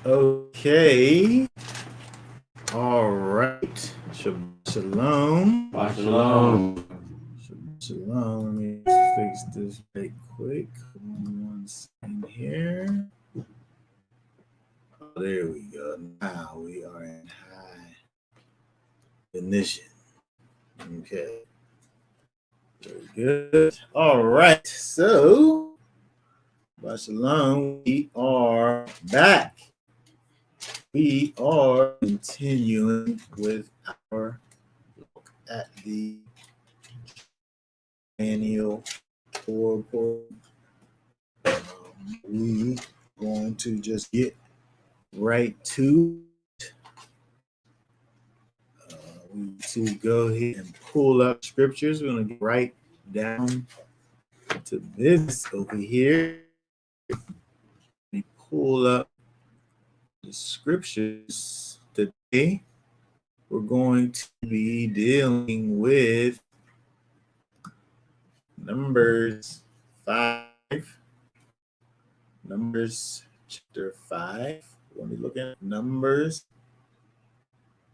Okay. All right. Shabbat shalom. Shabbat shalom. Shabbat shalom. Let me fix this right quick. One second here. Oh, there we go. Now we are in high definition. Okay. Very good. All right. So, Shabbat shalom. We are back. We are continuing with our look at the annual report. We going to just get right to it. We need to go ahead and pull up scriptures. We're going to get right down to business over here. Let me pull up the scriptures today. We're going to be dealing with Numbers 5. Numbers chapter 5. We're going to be looking at Numbers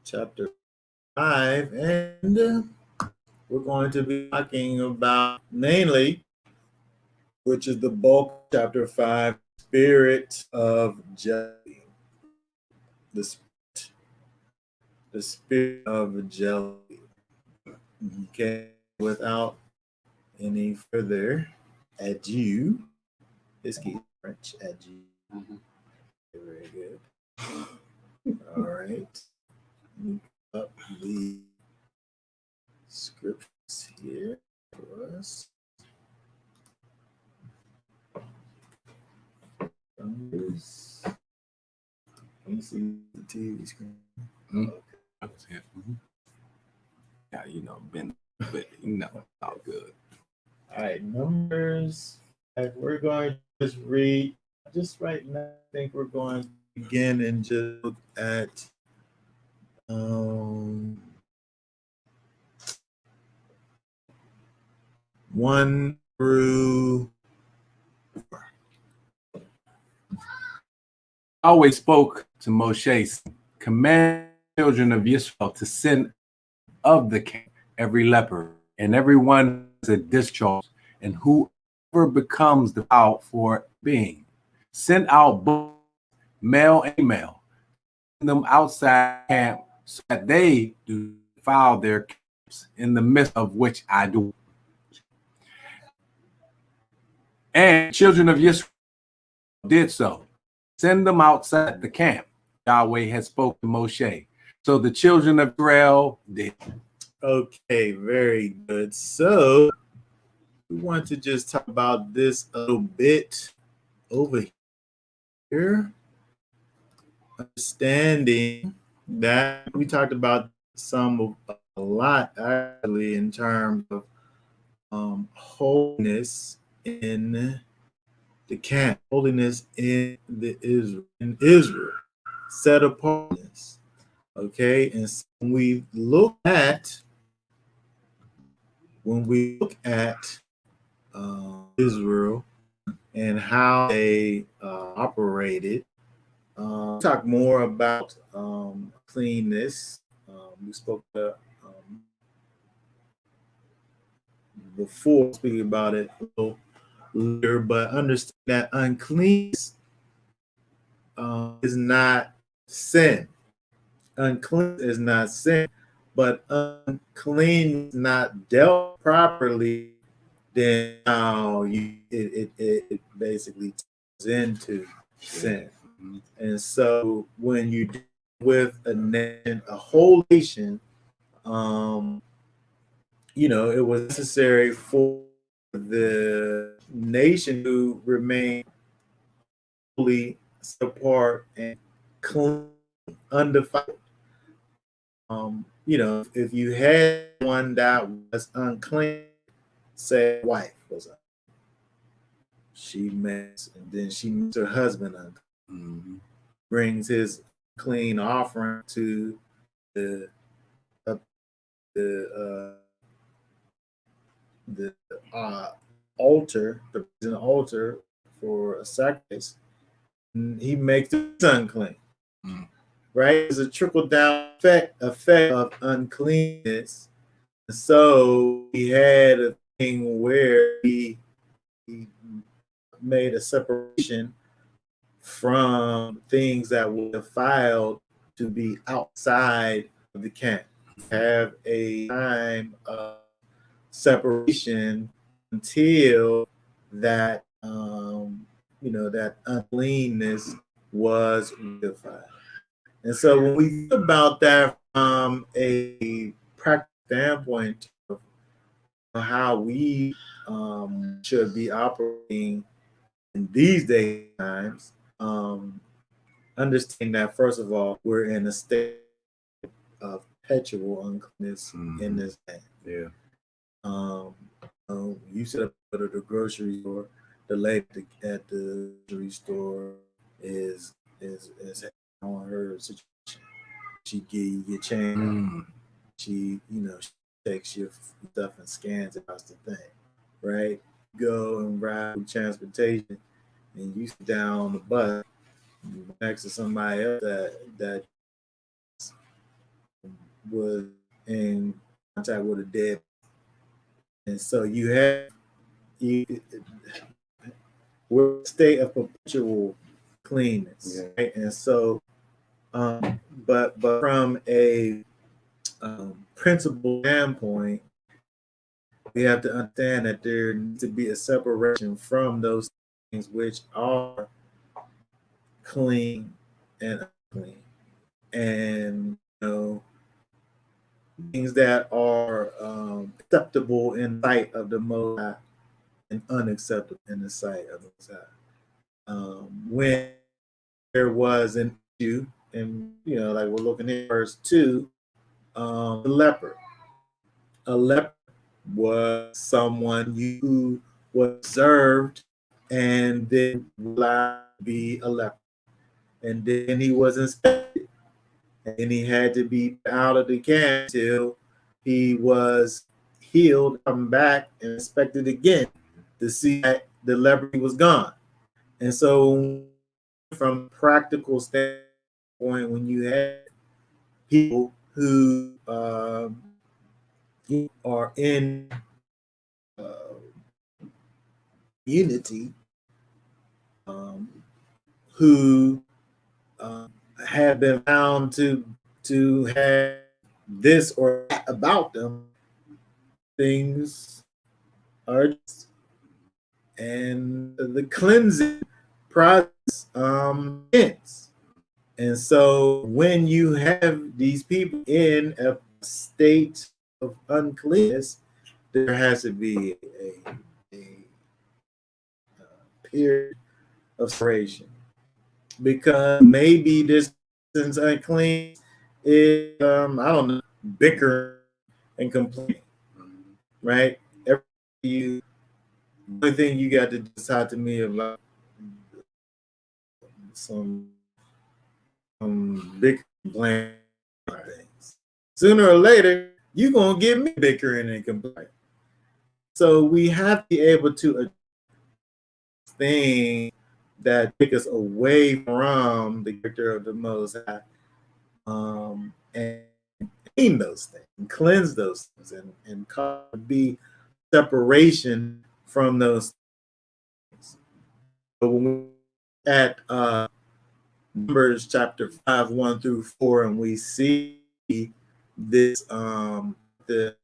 chapter 5. And we're going to be talking about mainly, which is the bulk of chapter 5, spirit of jealousy. The spirit of jealousy. Okay, without any further ado, let's get French ado. Very good. All right. Up the scripts here for us. Numbers. Can you see the TV screen? Okay. Yeah, been, but all good. All right, Numbers. We're going to just read. Just right now, I think we're going to begin and just look at 1 through 4. Always spoke to Moshe, command the children of Israel to send of the camp every leper, and everyone is a discharge, and whoever becomes the vow for being, send out both male and female, send them outside camp, so that they do defile their camps in the midst of which I do. And children of Israel did so. Send them outside the camp. Yahweh had spoken to Moshe. So the children of Israel did. Okay, very good. So we want to just talk about this a little bit over here. Understanding that we talked about a lot actually in terms of holiness in the camp, holiness in Israel, set apartness. Okay, and so when we look at Israel and how they operated, talk more about cleanness. We spoke before speaking about it a little later, but understand that uncleanness is not sin. Unclean is not sin, but unclean is not dealt properly, then it basically turns into sin. And so when you deal with a nation, a whole nation, it was necessary for the nation to remain fully apart and clean, undefiled. If you had one that was unclean, say wife was unclean, she makes, and then she makes her husband unclean, brings his clean offering to the altar, the altar for a sacrifice, he makes the unclean. Mm. Right? There's a trickle down effect of uncleanness. So he had a thing where he made a separation from things that were defiled to be outside of the camp. Have a time of separation until that that uncleanness was rectified. And so when we think about that from a practical standpoint of how we should be operating in these days times, understanding that first of all, we're in a state of perpetual uncleanness in this land. Yeah. You said up to the grocery store, the lady at the grocery store is on her situation. She give you your change. She takes your stuff and scans it. That's the thing, right? Go and ride with transportation, and you sit down on the bus next to somebody else that was in contact with a dead, and so we're in a state of perpetual cleanness, right? And so, but from a principle standpoint, we have to understand that there needs to be a separation from those things which are clean and unclean, and things that are acceptable in sight of the Most High and unacceptable in the sight of the Most High. When there was an issue, and like we're looking at verse 2, the leper. A leper was someone who was observed and then allowed to be a leper. And then he was inspected. And he had to be out of the camp until he was healed, come back and inspected again to see that the leprosy was gone. And so from a practical standpoint, when you have people who are in unity, who have been found to have this or that about them, things are just, and the cleansing process ends. And so when you have these people in a state of uncleanness, there has to be a period of separation, because maybe this person's unclean is I don't know, bickering and complaining, right? The only thing you got to decide to me about some big complaining things. Sooner or later, you're gonna get me bickering and complaining. So we have to be able to address things that take us away from the character of the Most High, and clean those things, and cleanse those things, and cause be separation from those things. So when we at Numbers chapter 5, 1-4, and we see this the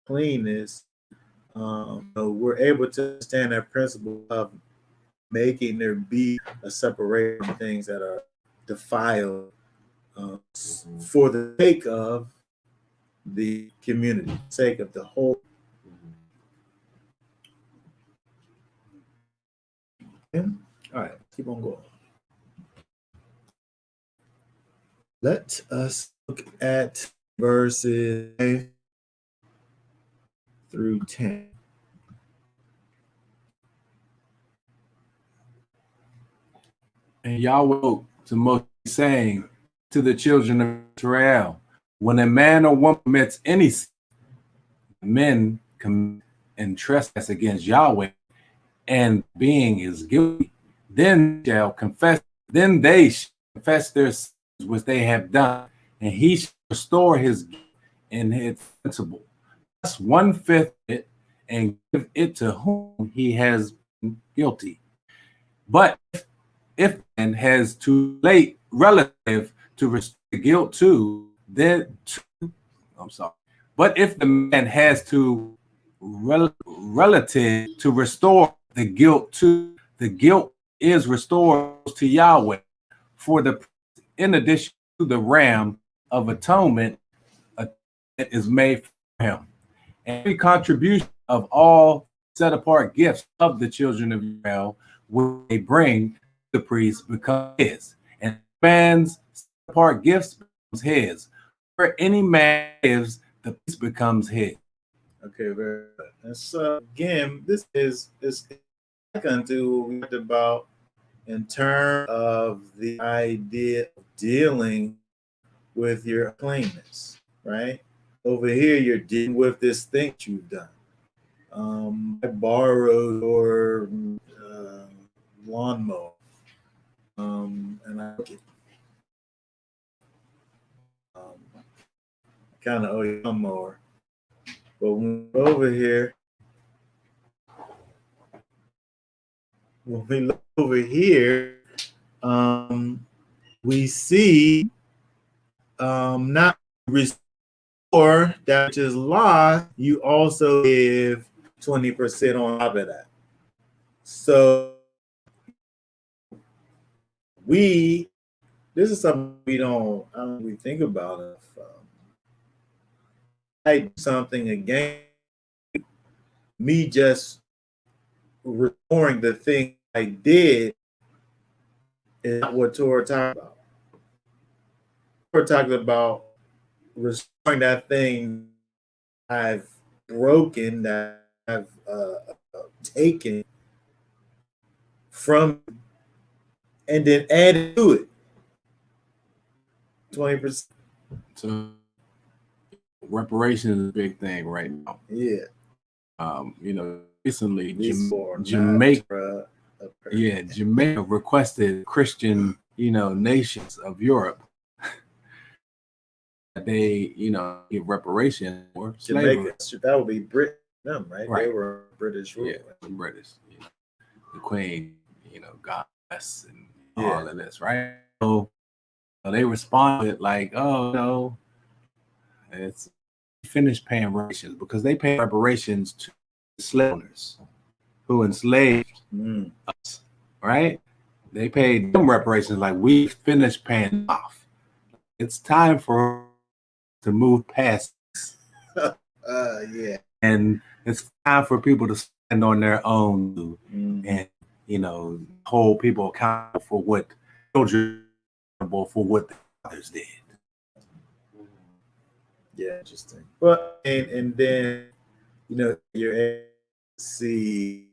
cleanness, we're able to understand that principle of making there be a separation from things that are defiled for the sake of the community, sake of the whole. All right, keep on going. Let us look at verses 5 through 10. And Yahweh spoke to Moses, saying to the children of Israel, when a man or woman commits any sin, men commit and trespass against Yahweh, and being is guilty, then shall confess Then they shall confess their sins which they have done, and he shall restore his gift in his principal. Thus 1/5 it, and give it to whom he has been guilty. But if man has too late relative to restore the guilt to, then I'm sorry. But if the man has to relative to restore the guilt to, the guilt is restored to Yahweh. For the in addition to the ram of atonement, is made for him. And every contribution of all set apart gifts of the children of Israel, which they bring the priest, becomes his. And man's set apart gifts becomes his. Where any man gives, the priest becomes his. Okay, very good. And so again, this is back unto what we talked about in terms of the idea of dealing with your uncleanness, right? Over here, you're dealing with this thing you've done. I borrowed your lawnmower, and I took it. Kind of owe you a lawnmower. But when we're over here, we see not restore that which is lost, you also give 20% on top of that. So this is something we don't we think about. If I do something again, me just restoring the thing I did is not what Torah talks about. We're talking about restoring that thing I've broken, that I've taken from, and then add to it 20%. So reparation is a big thing right now. Yeah. Recently Jamaica requested Christian, nations of Europe they, give reparation for slavery. That would be Britain, right? Right. They were British rule. Yeah, British. The Queen, God bless, and all of this, right? So they responded like, "Oh no, it's finished paying reparations," because they pay reparations to slave owners who enslaved us, right? They paid them reparations like we finished paying off. It's time for to move past this. And it's time for people to stand on their own and hold people accountable for what children for what the others did. Yeah, interesting. Well, and then you're able to see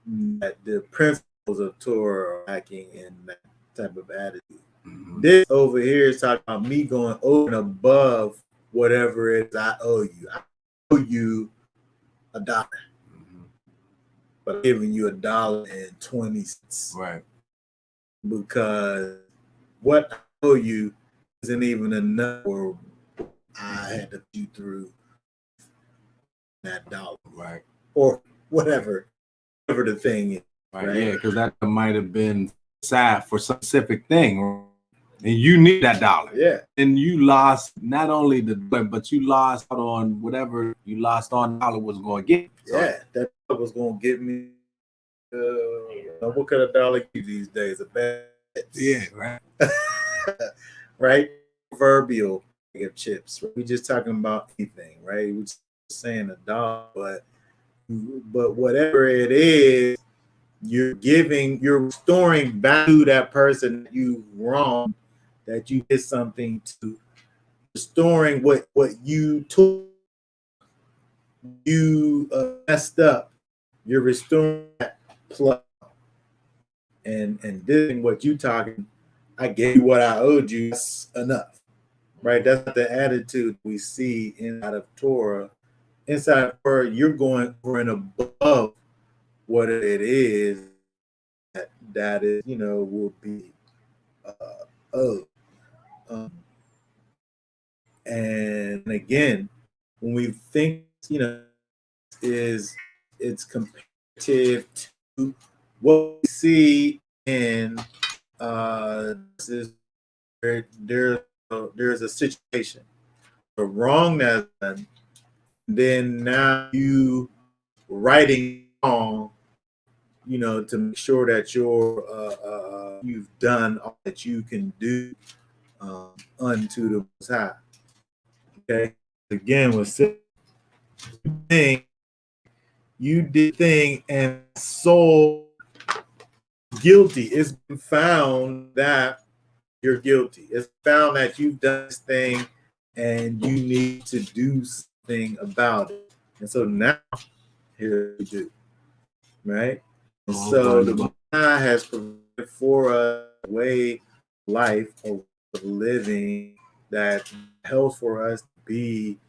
that the principles of Torah are lacking in that type of attitude. This over here is talking about me going over and above whatever it is I owe you. I owe you $1, but I'm giving you $1.20. Right. Because what I owe you isn't even enough for I had to put you through that dollar. Right. Or whatever the thing is. Right. Yeah, because that might have been sad for some specific thing. And you need that $1. Yeah. And you lost not only the dollar, but you lost out on whatever you lost on dollar was going to get. Yeah, that was going to get me. What could $1 give you these days? A bag. Yeah, right. Right? Proverbial bag of chips. We're just talking about anything, right? We're just saying $1, but whatever it is, you're restoring back to that person that you wronged, that you did something to, restoring what you took, you messed up. You're restoring that plus, and doing what you talking. I gave you what I owed you. That's enough, right? That's the attitude we see inside of Torah. Inside of Torah, you're going over and above what it is that is, will be oath. Um, and again, when we think, it's comparative to what we see in there's a situation, a wrong that's done, then now you righting wrong, to make sure that you've done all that you can do unto the Most High. Okay, again, with thing, you did thing and soul guilty. It's been found that you're guilty. It's found that you've done this thing and you need to do something about it. And so now, here we do, right? And so the Most High has provided for us a way of life, of living that helps for us to be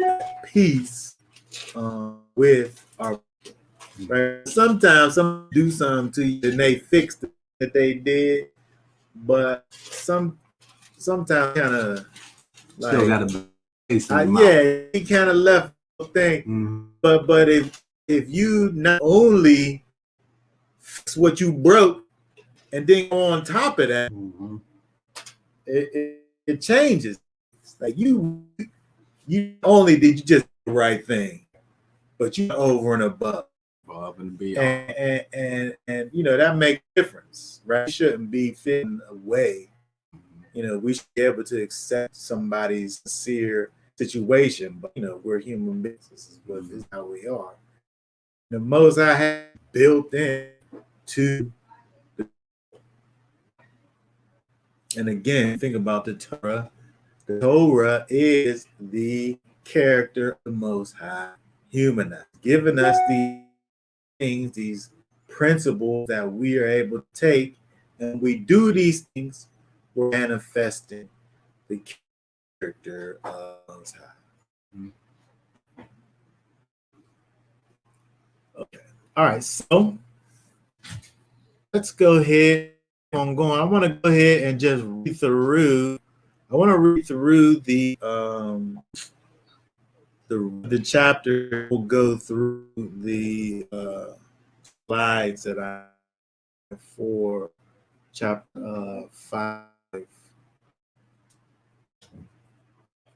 at peace with our. Right? Sometimes someone do something to you and they fix it that they did, but sometimes kind of like still got a taste in yeah, he kind of left the thing. But if you not only fix what you broke and then on top of that, it changes. Like you only did you just do the right thing, but you over and above. And beyond. And that makes a difference, right? We shouldn't be fitting away. We should be able to accept somebody's sincere situation, but we're human beings. This is how we are. The Most I have built in to and again, think about the Torah. The Torah is the character of the Most High humanized, giving us these things, these principles that we are able to take, and we do these things, we're manifesting the character of the Most High. Okay. All right. So let's go ahead on going. I want to go ahead and just read through. I want to read through the chapter. We'll go through the slides that I have for chapter 5.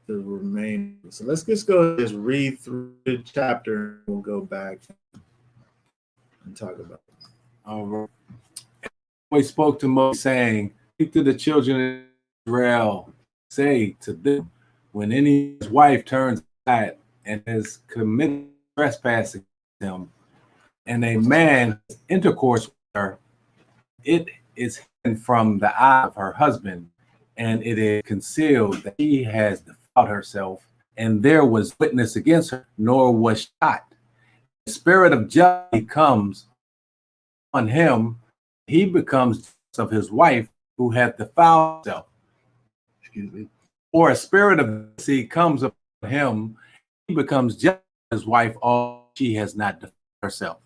The remaining. So let's just go and just read through the chapter and we'll go back and talk about it. All right. We spoke to Moses, saying, "Speak to the children of Israel, say to them, when any wife turns aside and has committed trespass against them, and a man has intercourse with her, it is hidden from the eye of her husband, and it is concealed that she has defiled herself, and there was witness against her, nor was shot. The spirit of jealousy comes on him, he becomes of his wife who hath defiled herself. Or a spirit of jealousy comes upon him, he becomes jealous of his wife, all she has not defiled herself.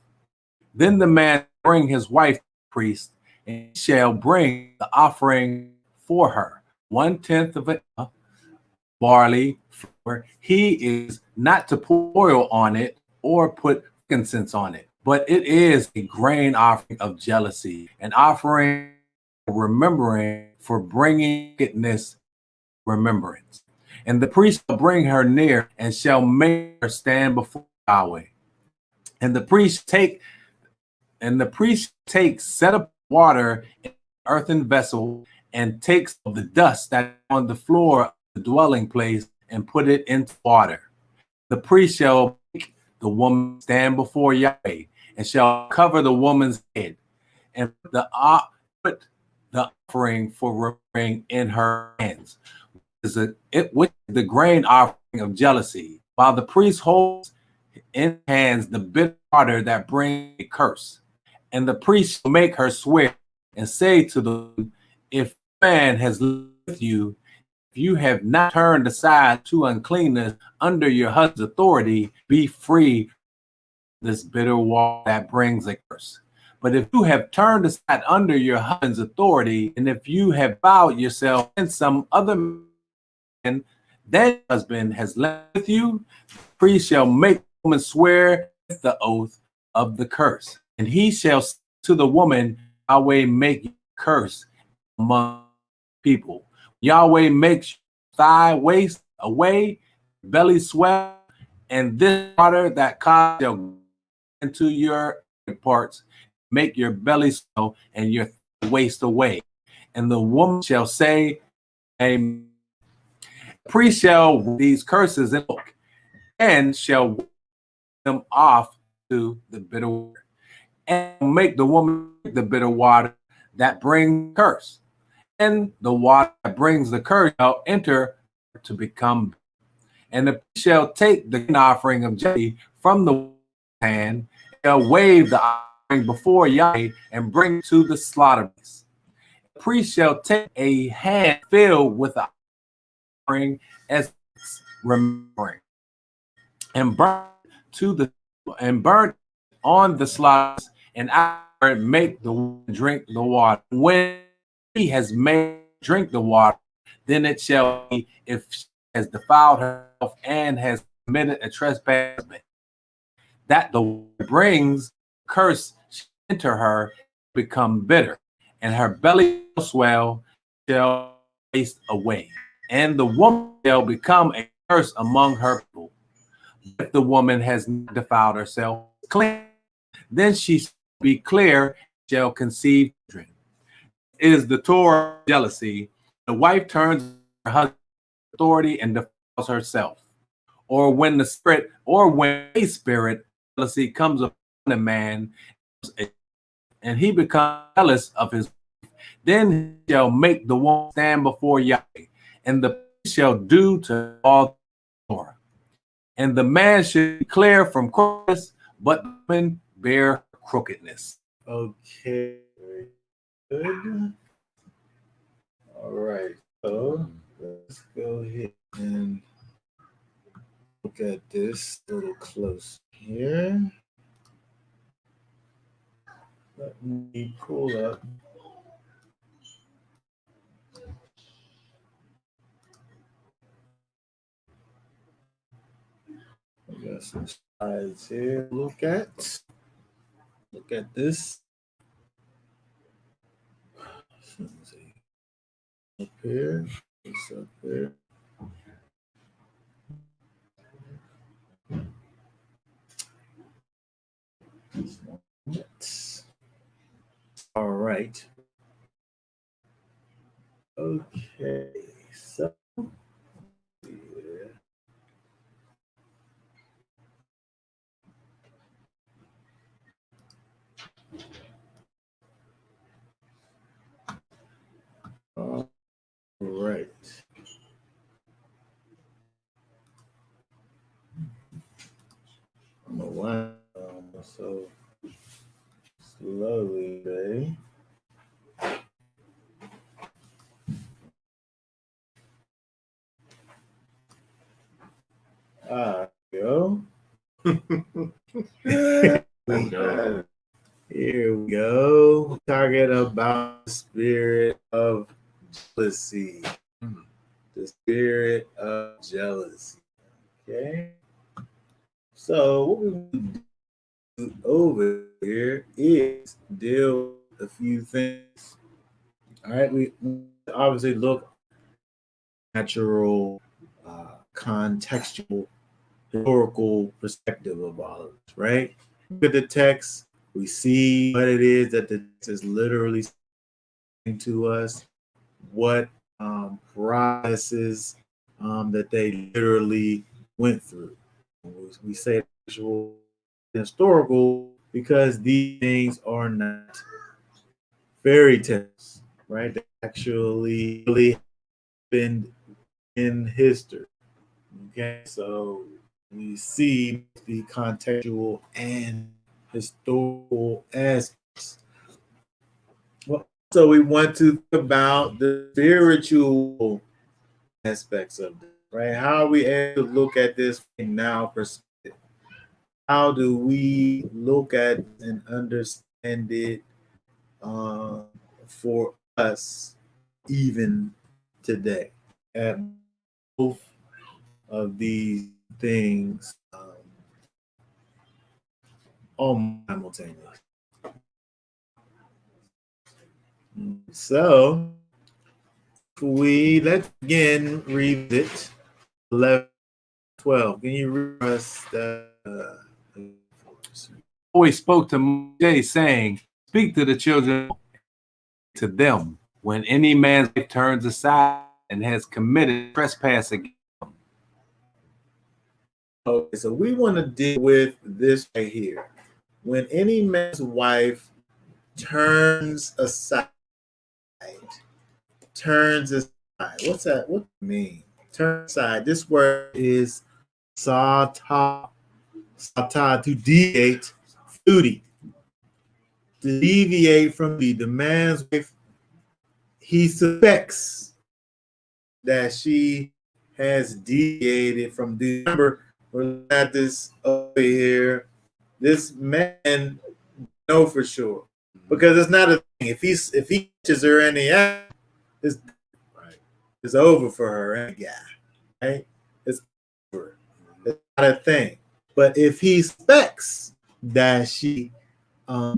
Then the man bring his wife to the priest, and he shall bring the offering for her, 1/10 of it barley flour. He is not to pour oil on it or put frankincense on it, but it is a grain offering of jealousy, an offering remembering for bringing wickedness remembrance. And the priest shall bring her near and shall make her stand before Yahweh. And the priest take set up water in an earthen vessel and takes of the dust that is on the floor of the dwelling place and put it into water. The priest shall make the woman stand before Yahweh and shall cover the woman's head and put the offering for remembering in her hands, with the grain offering of jealousy, while the priest holds in hands the bitter water that brings a curse. And the priest shall make her swear and say to them, if a man has lived with you, if you have not turned aside to uncleanness under your husband's authority, be free from this bitter water that brings a curse. But if you have turned aside under your husband's authority, and if you have bowed yourself in some other man, then your husband has left with you, the priest shall make the woman swear with the oath of the curse. And he shall say to the woman, Yahweh make you curse among people. Yahweh makes thy waist away, belly swell, and this water that causes shall go into your parts, make your belly swell and your waist away. And the woman shall say, Amen. The priest shall read these curses in the book, and shall wipe them off to the bitter water, and make the woman drink the bitter water that brings curse. And the water that brings the curse shall enter to become. And the priest shall take the offering of jelly from the hand, shall wave the offering before Yahweh, and bring it to the slaughter place. The priest shall take a hand filled with the offering as remembering, and burn on the slaughter, and after make the woman drink the water. When he has made drink the water, then it shall be, if she has defiled herself and has committed a trespass, that the water brings curse into her, become bitter, and her belly shall swell, shall waste away, and the woman shall become a curse among her people. If the woman has not defiled herself, clean, then she shall be clear, shall conceive children. It is the Torah of jealousy. The wife turns her husband's authority and defiles herself. Or when a spirit of jealousy comes upon a man, and he becomes jealous of his wife, then he shall make the woman stand before Yahweh, and the priest shall do to all the Torah. And the man should declare from crookedness, but the woman bear crookedness. Okay, very good. All right, so let's go ahead and look at this a little close here. Let me pull up. I got some slides here. Look at this. Let's see. Up here. It's up there. All right. Okay. So yeah. All right. I don't know why I'm so slowly today. Go. Here we go. Talking about the spirit of jealousy. The spirit of jealousy. Okay. So what we do over here is deal with a few things. All right. We obviously look natural, contextual, historical perspective of all of this, right? Look at the text, we see what it is that the text is literally saying to us, what processes that they literally went through. We say actual historical because these things are not fairy tales, right? They actually really happened in history. Okay, so we see the contextual and historical aspects. Well, so we want to think about the spiritual aspects of this, right? How are we able to look at this from now perspective? How do we look at and understand intended for us even today. At both of these things almost simultaneous. So let's again revisit 11, 12. Can you read us that? Always spoke to Moshe, saying, "Speak to the children, to them, when any man turns aside and has committed trespass against them." Okay, so we want to deal with this right here. When any man's wife turns aside, what's that? What does it mean? Turn aside. This word is sata, to deviate duty. To deviate from the man's wife, he suspects that she has deviated from duty. Remember, we're at this over here. This man know for sure because it's not a thing. If he catches her in the act, it's it's over for her and the guy. Right? It's over. It's not a thing. But if he suspects that she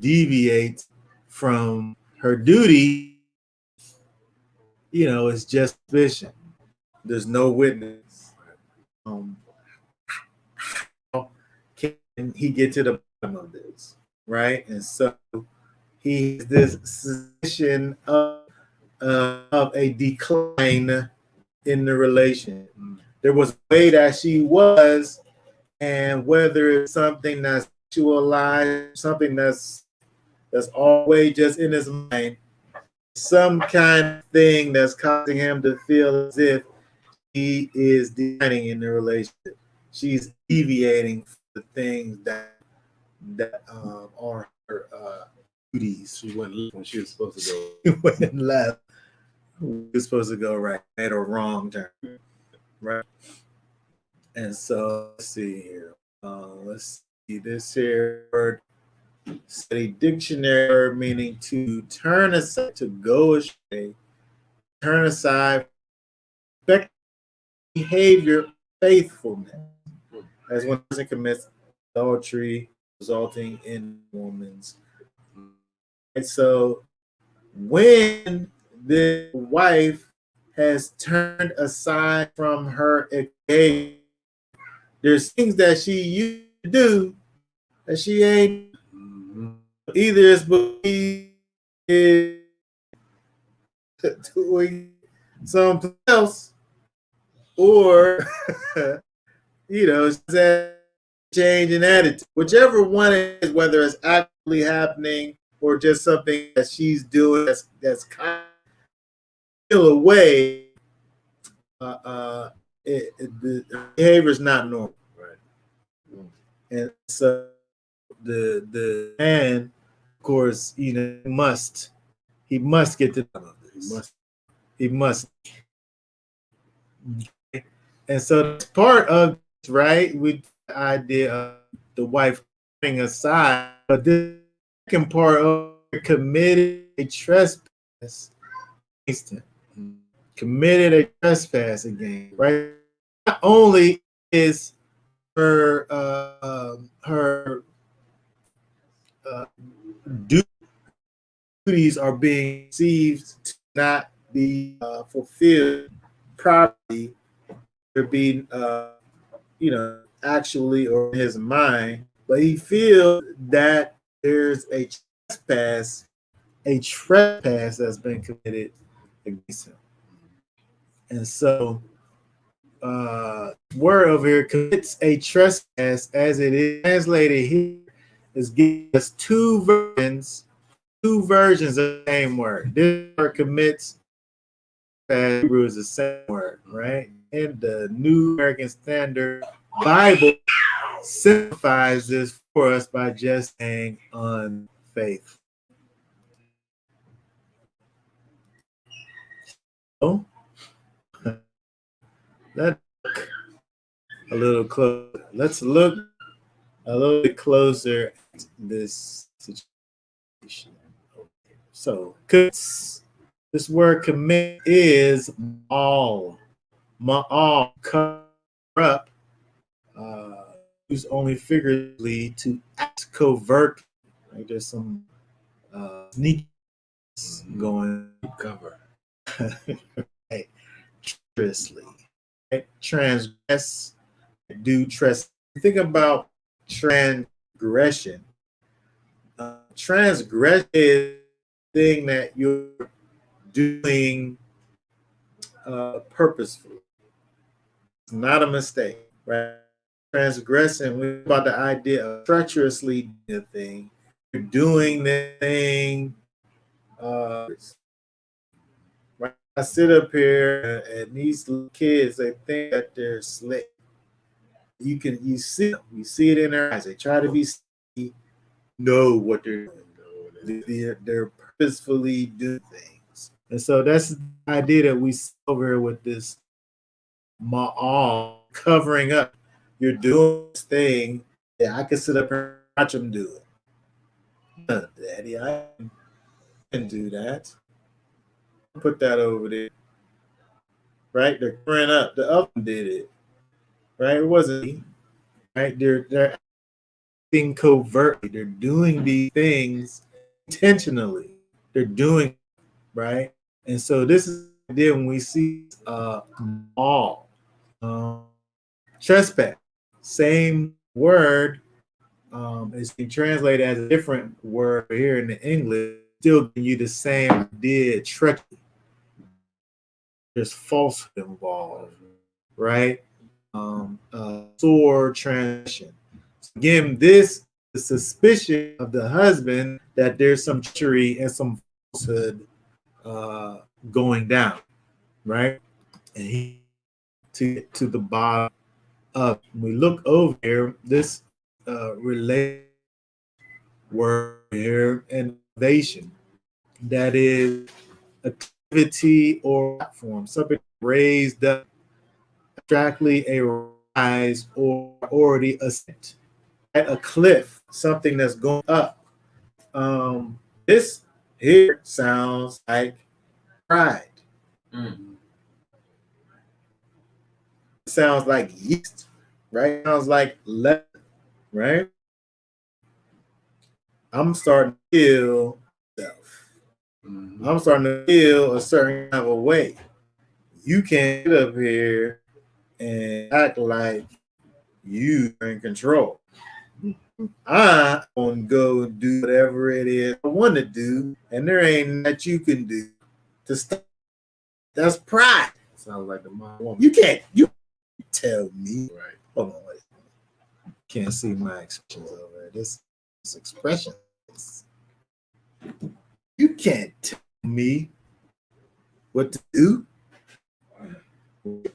deviates from her duty, it's just suspicion. There's no witness. How can he get to the bottom of this? Right? And so he has this suspicion of a decline in the relation. There was a way that she was, and whether it's something that's sexualized, something that's always just in his mind, some kind of thing that's causing him to feel as if he is declining in the relationship. She's deviating from the things that are her duties. She went left when she was supposed to go. She went left. She was supposed to go right. Made a wrong turn. Right. And so let's see here. Let's see this here word. Study dictionary meaning to turn aside, to go astray, turn aside, behavior, faithfulness. As when a person commits adultery, resulting in woman's. And so when the wife has turned aside from her engagement, there's things that she used to do that she ain't. Either it's believed doing something else, or it's that change in attitude. Whichever one it is, whether it's actually happening or just something that she's doing that's kind of still away, the behavior is not normal. Right. And so the man, of course, must get to the bottom of this. He must. Okay. And so that's part of this, right, with the idea of the wife putting aside, but the second part of committed a trespass against him. Committed a trespass again, right? Not only is her duties are being perceived to not be fulfilled properly, they're being actually or in his mind, but he feels that there's a trespass that's been committed against him. And so word over here, commits a trespass, as it is translated here, is giving us two versions of the same word. This word commits, Hebrew is the same word, right? And the New American Standard Bible simplifies this for us by just saying unfaithful. So, let's look a little closer. Let's look a little bit closer at this situation. So this word commit is all. Ma'al, cover up, used only figuratively to act covert. Right? There's some sneakiness going Cover. right? Treacherously, right? Transgress, do trespass. Think about transgression. Transgression is the thing that you're doing purposefully. It's not a mistake, right? Transgressing, we're about the idea of treacherously doing a thing. You're doing the thing. Right? I sit up here and these little kids, they think that they're slick. You see them, you see it in their eyes. They try to be know what they're doing. They're purposefully doing things. And so that's the idea that we see over here with this ma'al, covering up. You're doing this thing. Yeah, I can sit up and watch them do it. No, Daddy, I can do that. Put that over there. Right? They're covering up. The other one did it. Right? It wasn't me. Right? They're acting covertly. They're doing these things intentionally. They're doing right. And so this is the idea when we see all trespass, same word is being translated as a different word here in the English, still giving you the same idea, treachery. There's falsehood involved, right? Sore transition. Again, this is suspicion of the husband that there's some treachery and some falsehood going down, right? And he to get to the bottom of. When we look over here, this related word here, innovation, that is activity or platform, something raised up, abstractly a rise or already ascent, at a cliff, something that's going up. This here sounds like pride. It sounds like yeast, right? It sounds like leaven, right? I'm starting to feel self. I'm starting to feel a certain kind of a way. You can't get up here and act like you are in control. I'm gonna go and do whatever it is I want to do, and there ain't that you can do to stop. That's pride. Sounds like the mom. You can't tell me. Right. Hold on, wait. Can't see my expressions over there. This expression. You can't tell me what to do.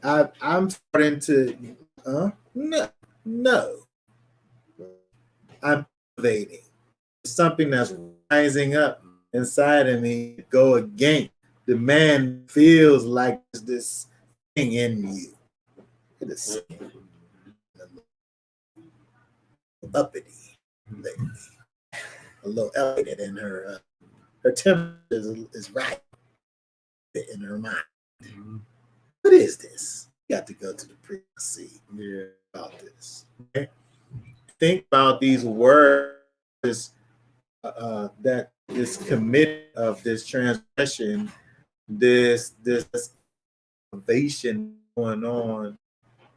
I'm starting to no. I'm elevating. Something that's rising up inside of me to go against. The man feels like this thing in you. It is uppity lately. A little elevated in her temperature is right in her mind. What is this? You got to go to the priest and see about this. Okay? Think about these words that is committed of this transgression, this salvation going on,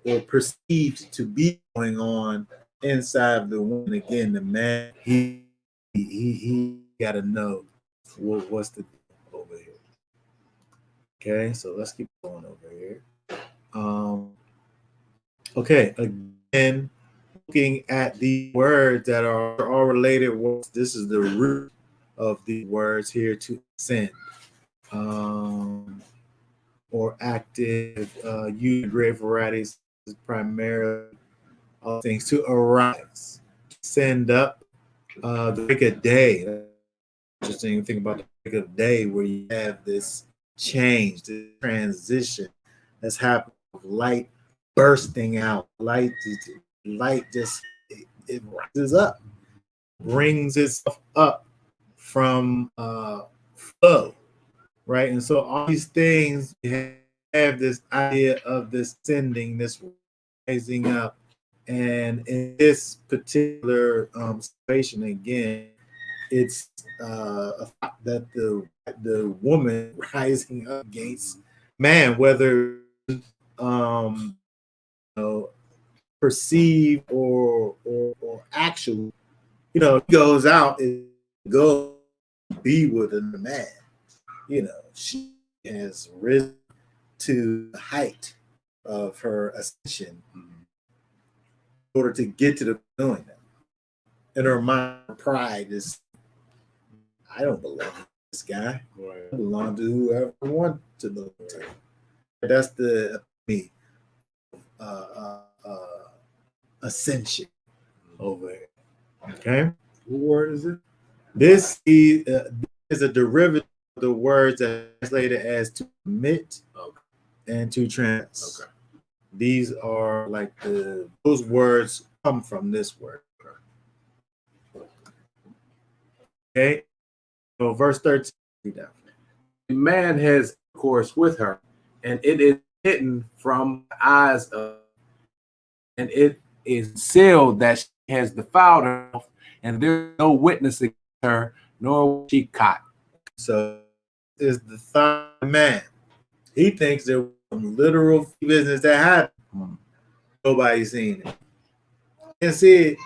or perceived to be going on inside of the woman. Again, the man, he got to know what's the over here. Okay, so let's keep going over here. Okay, again, looking at the words that are all related words. This is the root of the words here, to ascend, or active, use great varieties, primarily all things to arise, send up, the break of day. Interesting thing about the break of day, where you have this change, this transition that's happening, light bursting out, light just it rises up, brings itself up from flow, right? And so all these things have this idea of this sending, this rising up. And in this particular situation, again, it's that the woman rising up against man, whether um, you know, perceived or actual, he goes out and go be with a man. She has risen to the height of her ascension in order to get to the doing that. And her mind, her pride is, I don't belong to this guy. I belong to whoever I want to belong to. That's the me ascension over here. Okay. What word is it? This is a derivative of the words that are translated as to commit and to trans. Okay. These are like those words come from this word. Okay. So verse 13. A man has course with her, and it is hidden from the eyes of, and it is sealed that she has defiled herself, and there is no witness against her, nor was she caught. So is the third man. He thinks there was some literal business that happened. Nobody's seen it. I can't see it.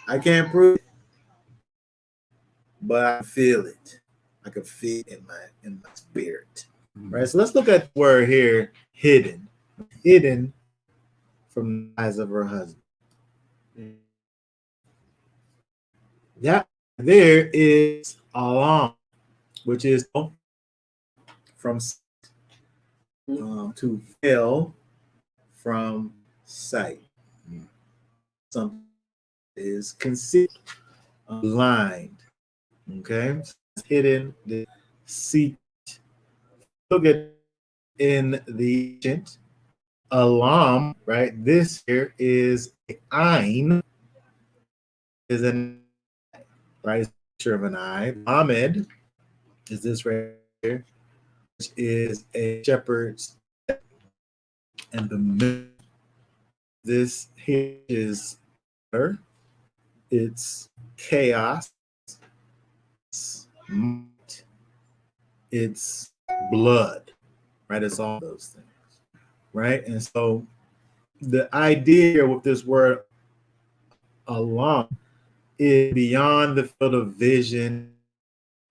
I can't prove it. But I feel it. I can feel it in my spirit. Right. So let's look at the word here, hidden. Hidden from the eyes of her husband. That there is alarm, which is from to fail from sight. Something is concealed, blind. Okay, hidden, the secret. Look at in the ancient alarm, right? This here is ein, is an right picture of an eye. Lamed is this right here, which is a shepherd's, and the middle, this here is her. It's chaos. It's blood, right? It's all those things, right? And so the idea with this word alarm is beyond the field of vision,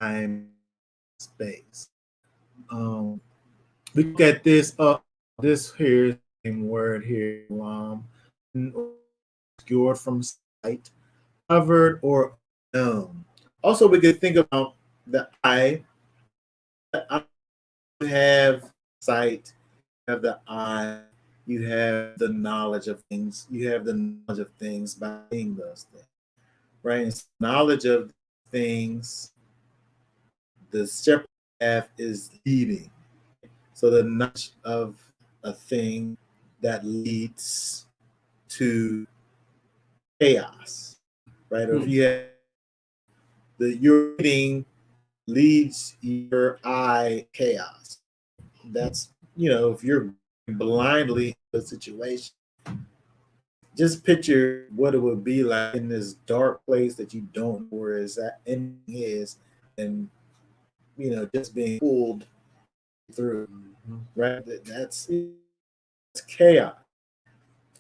time, space. We look at this this here same word here, alarm, obscured from sight, covered or unknown. Also, we could think about the eye. You have sight, you have the eye, you have the knowledge of things, you have the knowledge of things by seeing those things, right? And so knowledge of things, the shepherd path is leading. So the knowledge of a thing that leads to chaos, right? Or if you have your reading leads your eye chaos. That's, if you're blindly in a situation, just picture what it would be like in this dark place that you don't know where that ending is, and just being pulled through, right? That's chaos.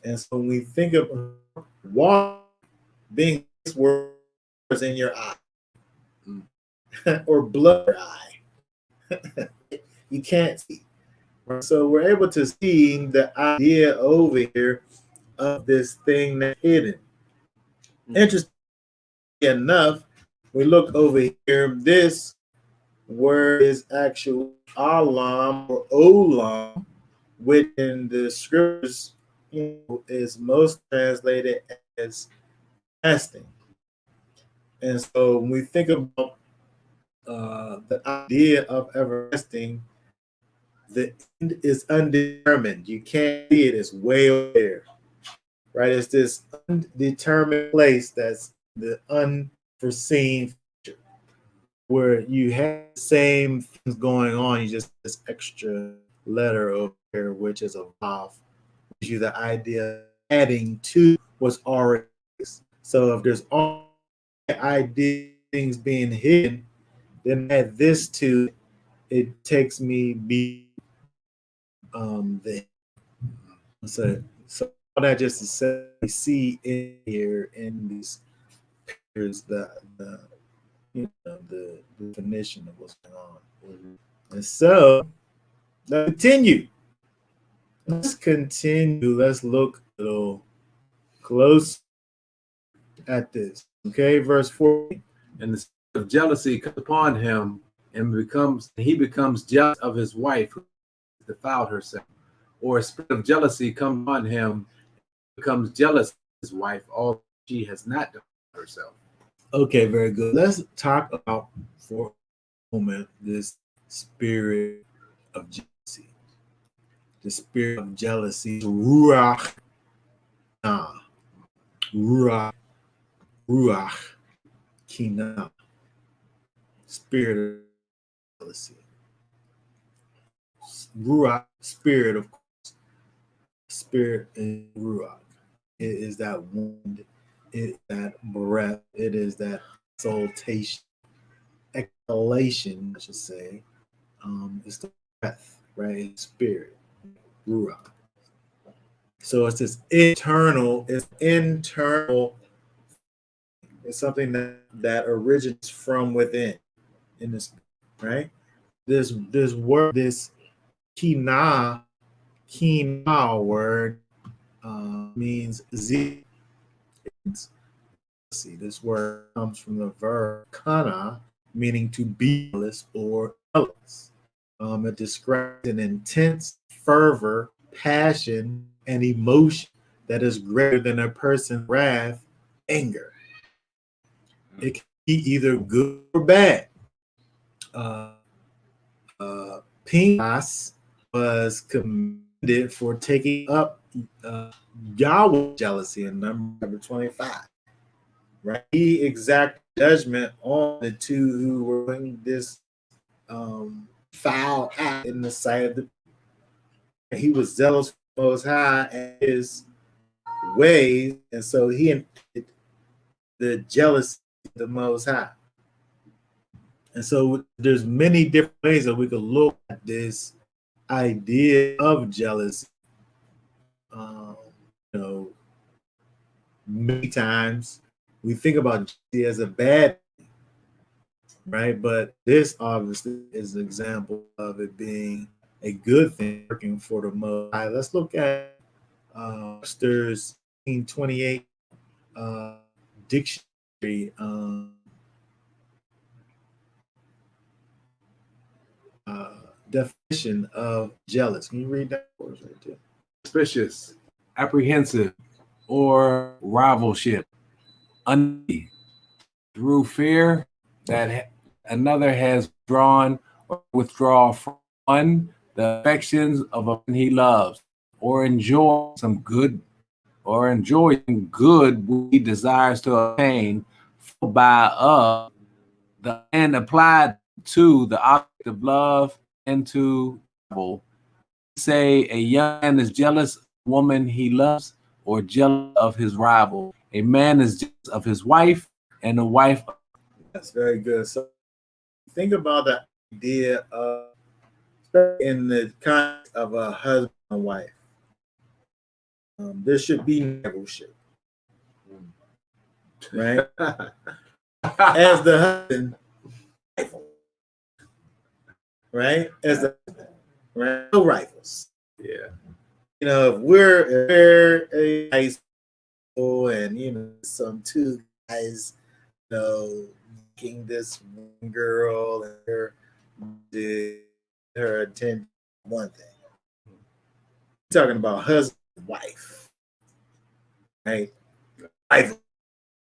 And so when we think of water being this word in your eye or blood in your eye, you can't see. So we're able to see the idea over here of this thing that's hidden. Interesting enough, we look over here, this word is actual alam or olam, which in the scriptures is most translated as fasting. And so when we think about the idea of everlasting, the end is undetermined. You can't see it. It's way over there, right? It's this undetermined place that's the unforeseen future. where you have the same things going on, you just this extra letter over here, which is a vav, gives you the idea of adding to what's already. So if there's all idea things being hidden, then add this to it takes me be the so all that just to say we see in here in these pictures the the definition of what's going on. And so let's continue. Let's look a little close at this. Okay, verse 14. And the spirit of jealousy comes upon him, and he becomes jealous of his wife who defiled herself. Or a spirit of jealousy comes upon him, becomes jealous of his wife, although she has not defiled herself. Okay, very good. Let's talk about for a moment this spirit of jealousy. The spirit of jealousy, ruach, ruach, kina, spirit of jealousy. Ruach, spirit, of course. Spirit in ruach. It is that wind, it is that breath, it is that exaltation, exhalation, I should say. It's the breath, right? It's spirit, ruach. So it's this internal, it's something that originates from within in this, right? This word, this kina word means z. See, this word comes from the verb kana, meaning to be jealous or jealous. It describes an intense fervor, passion, and emotion that is greater than a person's wrath, anger. It can be either good or bad. Pinchas was commended for taking up Yahweh's jealousy in number 25. Right? He exacted judgment on the two who were doing this foul act in the sight of the. He was zealous for the Most High and his ways, and so he imputed the jealousy of the Most High. And so there's many different ways that we could look at this idea of jealousy. Many times we think about jealousy as a bad thing, right? But this obviously is an example of it being a good thing working for the Most High. Let's look at Webster's 1928 dictionary definition of jealous. Can you read that for us right there? Suspicious, apprehensive, or rivalship, through fear that another has drawn or withdraw from one the affections of a he loves, or enjoy some good, or enjoying good he desires to obtain by the and applied to the object of love and to rival. Say a young man is jealous of a woman he loves, or jealous of his rival. A man is jealous of his wife, and a wife. That's very good. So think about the idea of, in the context of a husband and wife, there should be negotiation, right? As the husband, right? As the right? No rifles. Yeah. If we're a high school and some two guys, making this one girl and her attention, one thing. We're talking about husband and wife, right? Rival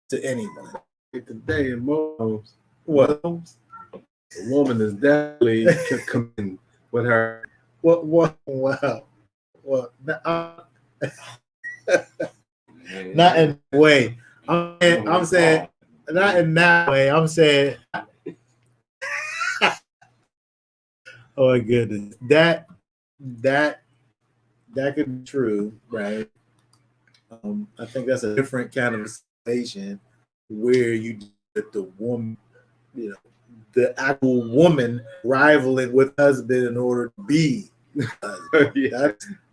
to anyone. Today in most homes, What? A woman is definitely coming with her. What? Wow. Well, not in that way. I'm saying not in that way. I'm saying Oh my goodness. That could be true, right? I think that's a different kind of situation where you get the woman, you know, the actual woman rivaling with husband in order to be husband. Yeah.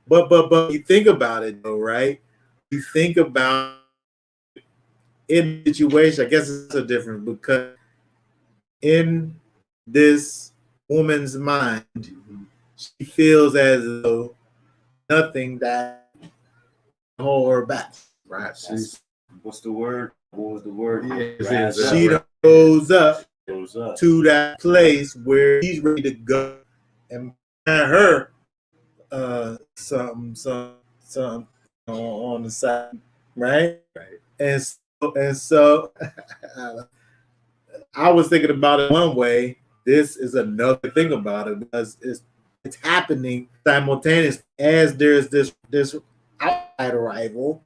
But you think about it though, right? You think about in the situation, I guess it's so different because in this woman's mind, she feels as though nothing that hold her back. Right. What's the word? What was the word? Yeah, She goes up Goes up. to that place where he's ready to go and find her something on the side, right? Right. And so I was thinking about it one way. This is another thing about it because it's happening simultaneously as there's this outside arrival.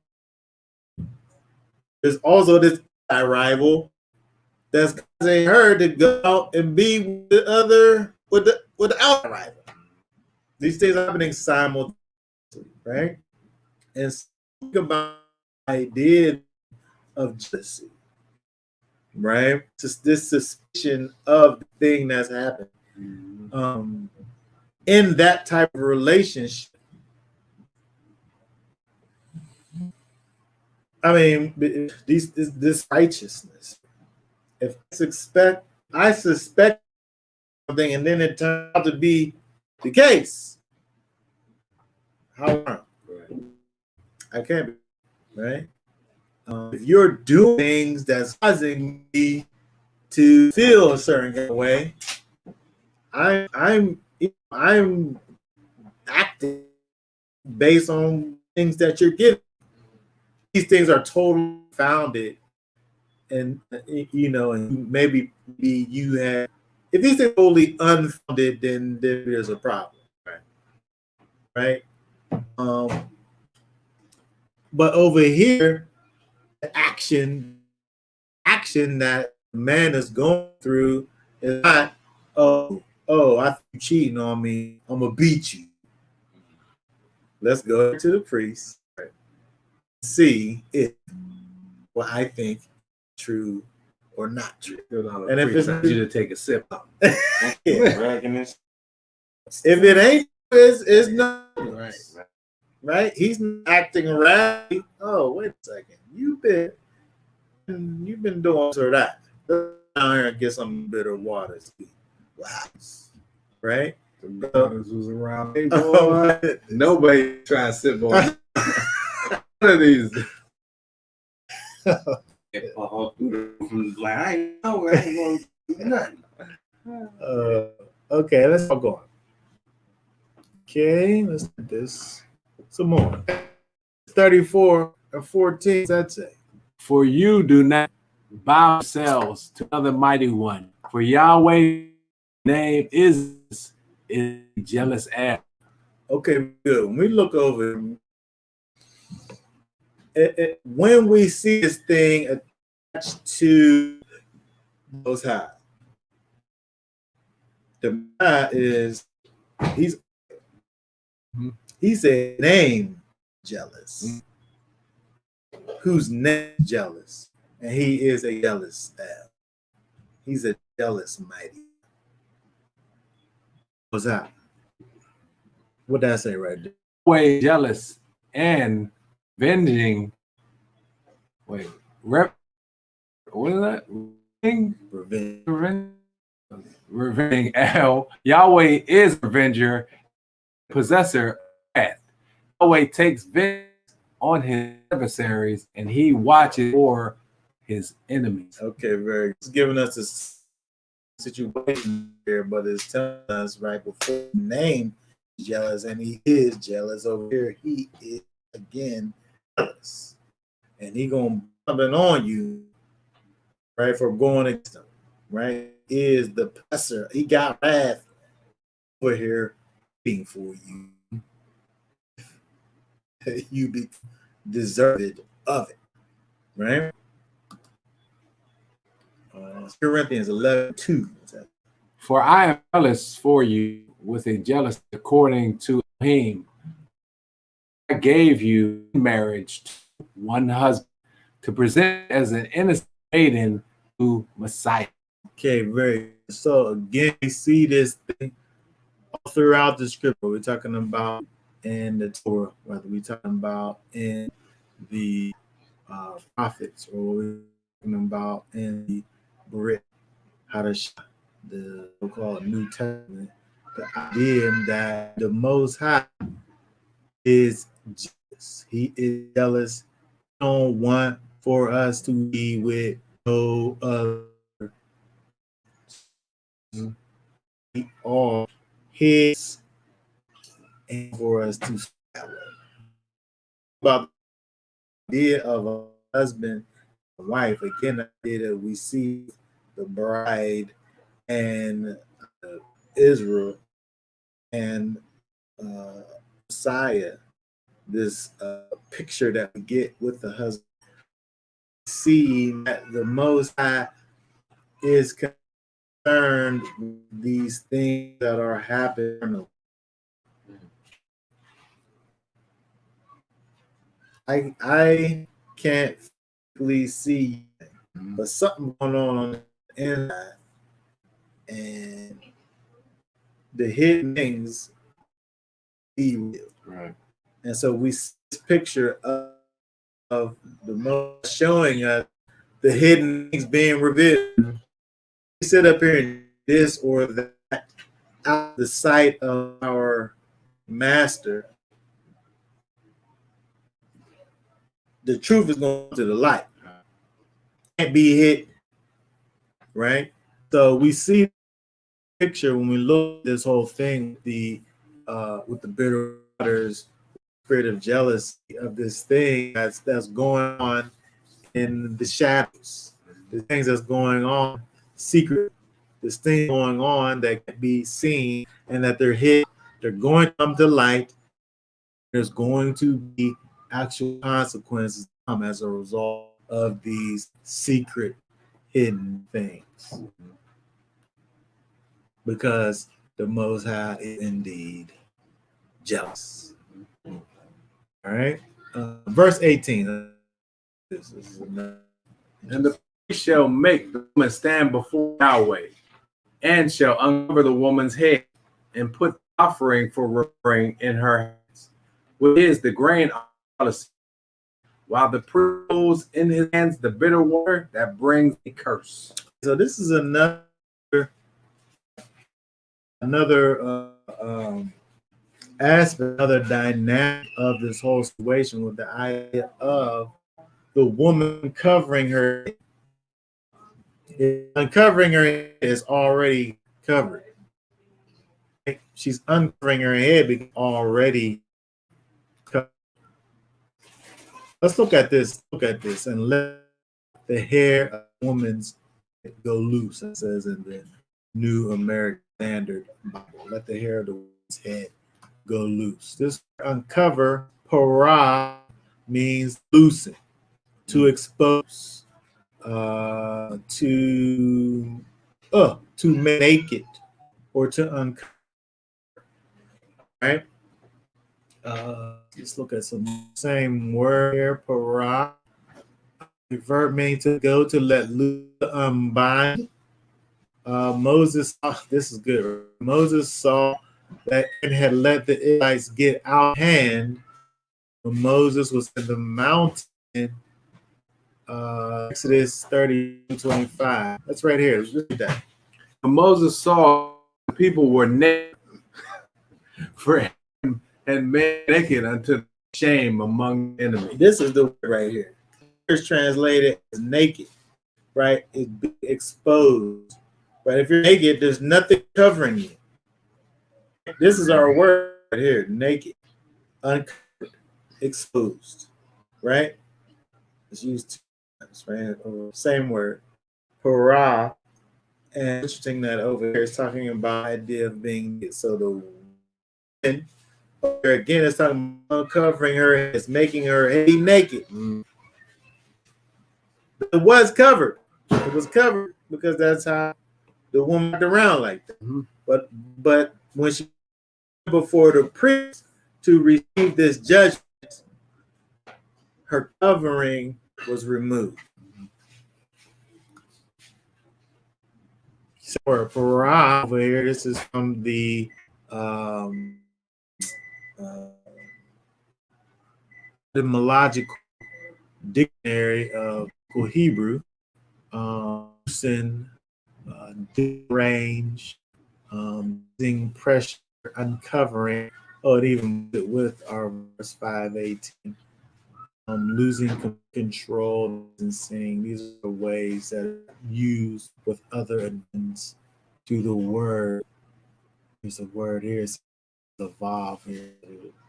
There's also this arrival that's causing her to go out and be with the other with the outside arrival. These things are happening simultaneously, right? And think about the idea of jealousy, right? Just this suspicion of the thing that's happening. In that type of relationship, I mean, this righteousness. If I suspect something, and then it turns out to be the case, how I can't be right. If you're doing things that's causing me to feel a certain kind of way, I'm acting based on things that you're giving. These things are totally founded, and and maybe you have. If these things are totally unfounded, then there's a problem, right? But over here, the action that man is going through is not, oh, I think you're cheating on me, I'm gonna beat you. Let's go to the priest, see if what I think is true or not true. And if it's you to take a sip, if it ain't, it's not right. He's not acting around. Oh, wait a second, you've been doing sort of that. Let's down here and get some bitter water. Wow, right? The waters was around. Hey, boy, nobody try to sip on one of these. Like, I ain't gonna do nothing. Okay, let's go on. Okay, let's do this some more. 34 or 14, that's it. For you do not bow yourselves to another mighty one. For Yahweh's name is jealous air. Okay, good. When we look over when we see this thing attached to Most High, the High is he's a name jealous. Whose name is jealous, and he is a jealous he's a jealous mighty. What's that? What did I say right there? Way jealous and venging. Wait, what is that? Revenging L. Yahweh is a revenger, possessor of wrath. Yahweh takes vengeance on his adversaries, and he watches for his enemies. Okay, very. It's giving us a situation here, but it's telling us right before the name jealous, and he is jealous over here. He is again jealous, and he gonna bump it on you, right, for going against him. Right, is the possessor. He got wrath over here being for you. You be deserved of it, right? Corinthians 11:2. For I am jealous for you with a jealousy according to him. I gave you in marriage to one husband to present as an innocent maiden to Messiah. Okay, very. So again, we see this thing all throughout the scripture. We're talking about in the Torah, whether we're talking about in the prophets, or we're talking about in the Brit Hadashah, the so-called New Testament. The idea that the Most High is jealous. He is jealous. He don't want for us to be with no other. We are his, and for us to that way. About the idea of a husband and wife, again, the idea that we see the bride and Israel and Messiah, this picture that we get with the husband, see that the Most High is concerned with these things that are happening. I can't really see, but something going on the inside, and the hidden things be real. Right. And so we see this picture of the most showing us the hidden things being revealed. We sit up here and this or that out of the sight of our master. The truth is going to the light. Can't be hid, right? So we see the picture when we look at this whole thing, with the bitter waters, spirit of jealousy of this thing that's going on in the shadows, the things that's going on secret, this thing going on that can be seen and that they're hid. They're going to come to light. There's going to be actual consequences come as a result of these secret, hidden things. Because the Most High is indeed jealous. All right. Verse 18. This is another. And the priest shall make the woman stand before Yahweh, and shall uncover the woman's head, and put the offering for remembering in her hands, which is the grain of while the priest holds in his hands the bitter water that brings a curse. So this is another aspect, another dynamic of this whole situation with the idea of the woman covering her. Uncovering her head is already covered. She's uncovering her head because already covered. Let's look at this. Look at this and let the hair of a woman's go loose. It says in the New American Standard Bible. Let the hair of the woman's head go loose. This uncover, para, means loosen, to expose, to make it, or to uncover. Right? Let's look at some same word here, para. The verb means to go, to let loose, unbind. Moses, this is good. Moses saw that it had let the Israelites get out of hand when Moses was in the mountain. Exodus 30:25. That's right here. Let's read that. When Moses saw the people were naked, for him and made naked unto shame among enemies. This is the word right here. It's translated as naked, right? It's exposed. But if you're naked, there's nothing covering you. This is our word right here: naked, uncovered, exposed, right? It's used two times, right? Same word, para. And interesting that over here it's talking about the idea of being naked. So the woman, again, it's talking about uncovering her, it's making her head naked. It was covered. It was covered because that's how the woman walked around like that. But when she went before the priest to receive this judgment, her covering was removed. So for over here, this is from the etymological dictionary of Hebrew. Using range, using pressure, uncovering. Oh, it even with our verse 5:18. Losing control and saying these are the ways that are used with other additions to the word. There's a word here, it's evolve here,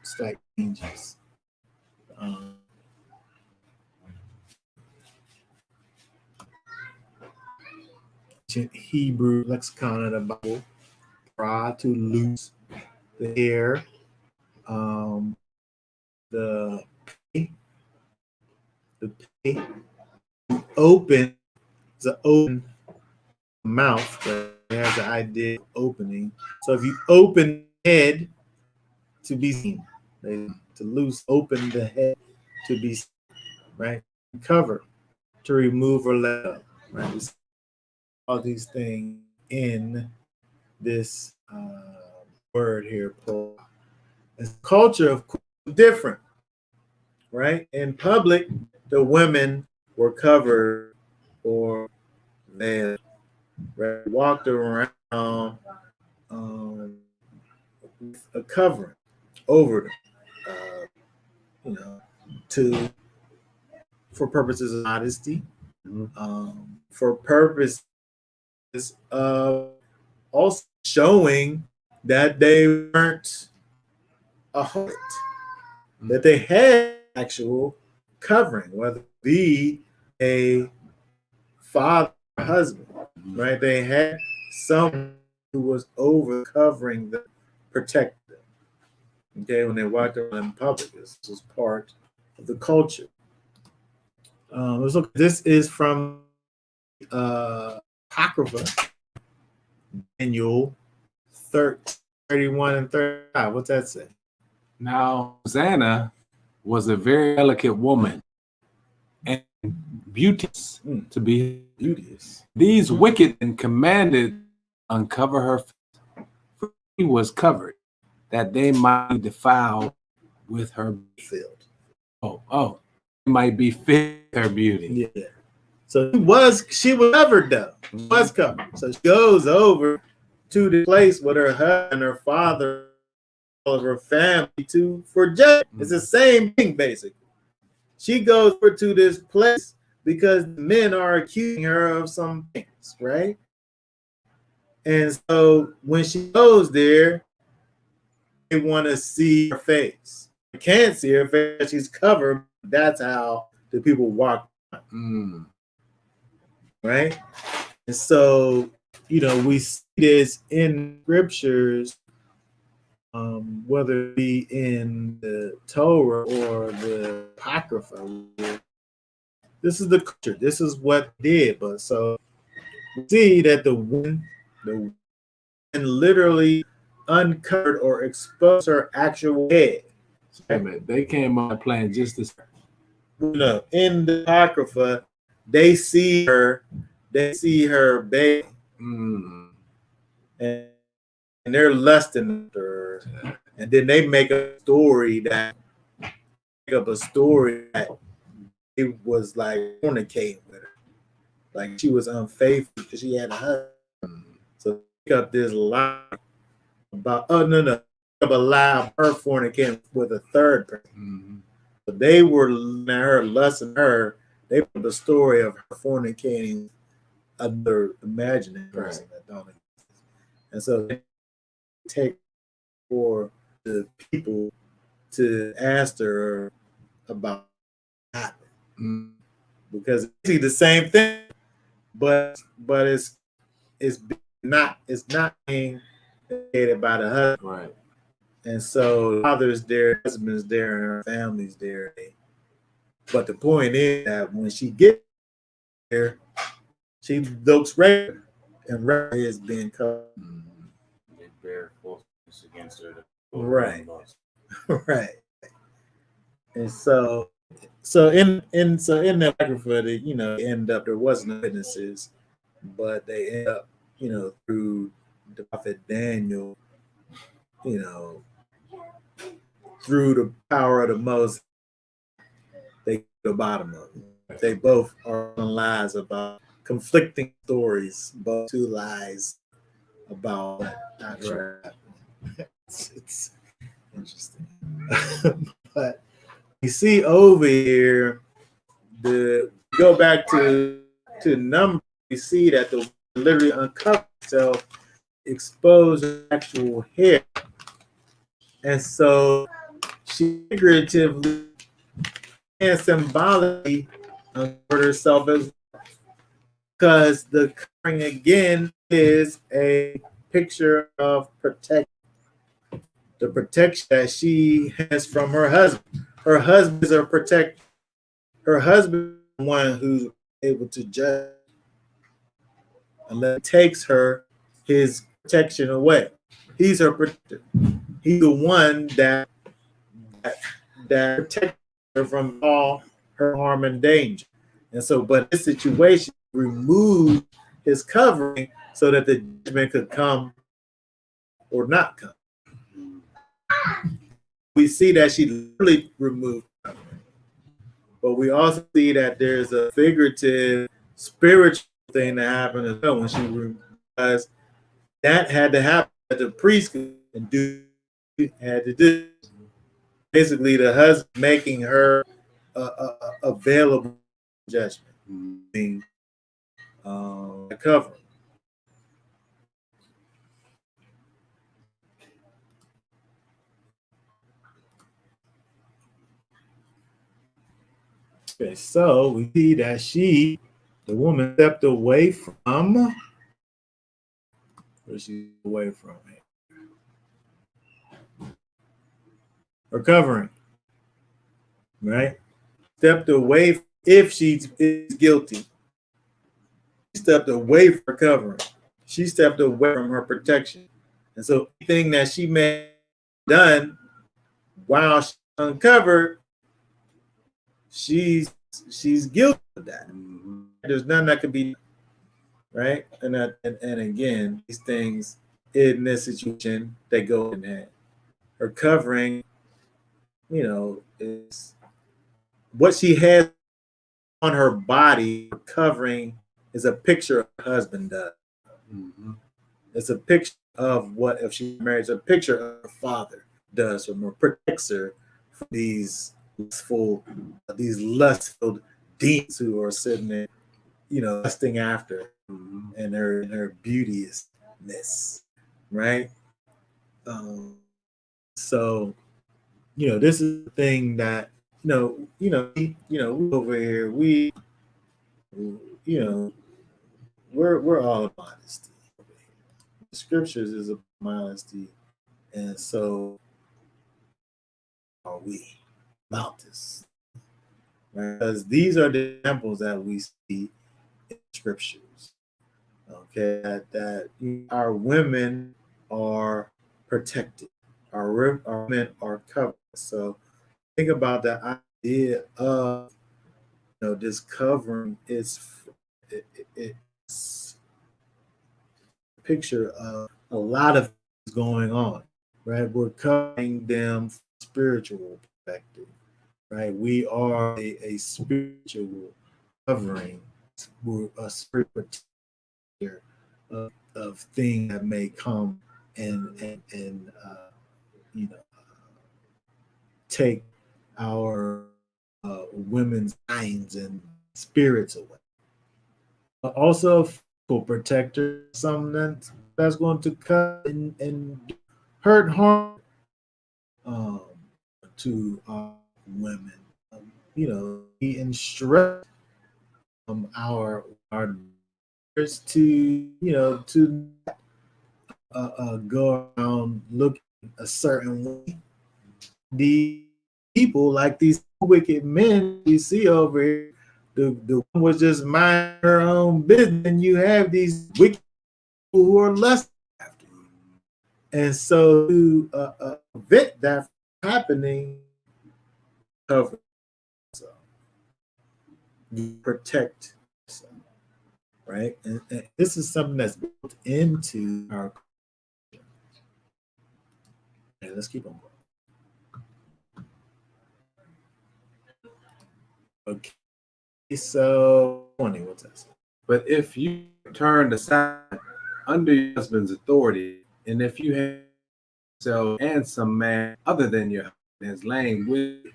slight changes. Hebrew lexicon of the Bible, pra, to loose the hair, the pay, open, it's an open mouth, but it has the idea of opening. So if you open the head to be seen, to loose, open the head to be seen, right? Cover, to remove or let up, right? We see all these things in this word here, Paul. It's culture, of course, different, right? In public, the women were covered or they walked around with a covering over them, for purposes of modesty, for purposes of also showing that they weren't a harlot, that they had actual covering, whether it be a father or husband, right? They had someone who was over covering them, protect them. Okay, when they walked around in public, this was part of the culture. Let's look. This is from Apocrypha, Daniel 31 and 35. What's that say? Now, Hosanna was a very delicate woman and beauteous to be beauteous. These wicked and commanded uncover her face, for she was covered, that they might be defiled with her filled. Might be filled with her beauty. Yeah. So she was covered though. Was covered. So she goes over to the place with her husband, her father, all of her family for judgment. It's the same thing basically. She goes over to this place because men are accusing her of some things, right? And so when she goes there, they want to see her face. They can't see her face, she's covered. That's how the people walk. Right? And so, we see this in scriptures, whether it be in the Torah or the Apocrypha. This is the culture. This is what they did. But so we see that the woman literally uncovered or exposed her actual head. Right? They came on playing just this. In the Apocrypha, they see her bathing. And they're lusting after her. And then they make up a story that it was like fornicating with her. Like she was unfaithful because she had a husband. So pick up this lie about a lie of her fornicating with a third person. But they were lusting her. They put the story of her fornicating another imaginary person that don't exist. And so they take for the people to ask her about what happened. Because they see the same thing, but it's not being educated by the husband. Right. And so father's there, husband's there, and her family's there. But the point is that when she gets there, she looks regular, and regular is being covered. They bear false It's against her. Right. Right. And so in the apocrypha, they end up, there wasn't witnesses, but they end up, through the prophet Daniel, through the power of the Most, they get to the bottom of it. They both are on lies about conflicting stories, both two lies about what actually happened. It's interesting. But you see over here, go back to number, you see that the literally uncovered itself, exposed actual hair. And so she figuratively and symbolically uncovered herself as well, because the covering again is a picture of protection. The protection that she has from her husband. Her husband is a protector. Her husband is the one who's able to judge, unless he takes his protection away. He's her protector. He's the one that protects her from all her harm and danger. And so, but this situation removed his covering so that the judgment could come or not come. We see that she literally removed covering, but we also see that there's a figurative, spiritual thing that happened as well when she realized that had to happen. That the priest could do had to do. Basically, the husband making her available judgment, being covering. Okay, so we see that the woman, stepped away from. Where she away from her covering, right? Stepped away if she is guilty. She stepped away from her covering. She stepped away from her protection, and so anything that she may have done while she's uncovered, she's guilty of that. There's none that could be, right? And again, these things in this situation, they go in hand. Her covering, is what she has on her body. Her covering is a picture of her husband does. Mm-hmm. It's a picture of what if she marries. A picture of her father does, or protects her from these lustful demons who are sitting there, lusting after, and her beauteousness, right? So, this is the thing that we over here, we're all about modesty. The scriptures is about modesty, and so are we about this, right? Because these are the examples that we see in scriptures. Okay, that our women are protected, our women are covered. So think about the idea of this covering. It's a picture of a lot of things going on, right? We're covering them from a spiritual perspective, right? We are a spiritual covering. We're a spiritual protector of things that may come and take our women's minds and spirits away. But also a physical protector, something that's going to cut and hurt harm to women. We instruct our to go around looking a certain way. The people, like these wicked men you see over here, the one was just mind her own business, and you have these wicked people who are lusting after you. And so to prevent that from happening, cover yourself. You protect yourself, right? And this is something that's built into our culture. Okay, let's keep on going. Okay, so 20, what's that? But if you turn aside under your husband's authority, and if you have yourself and some man other than your husband is laying with you,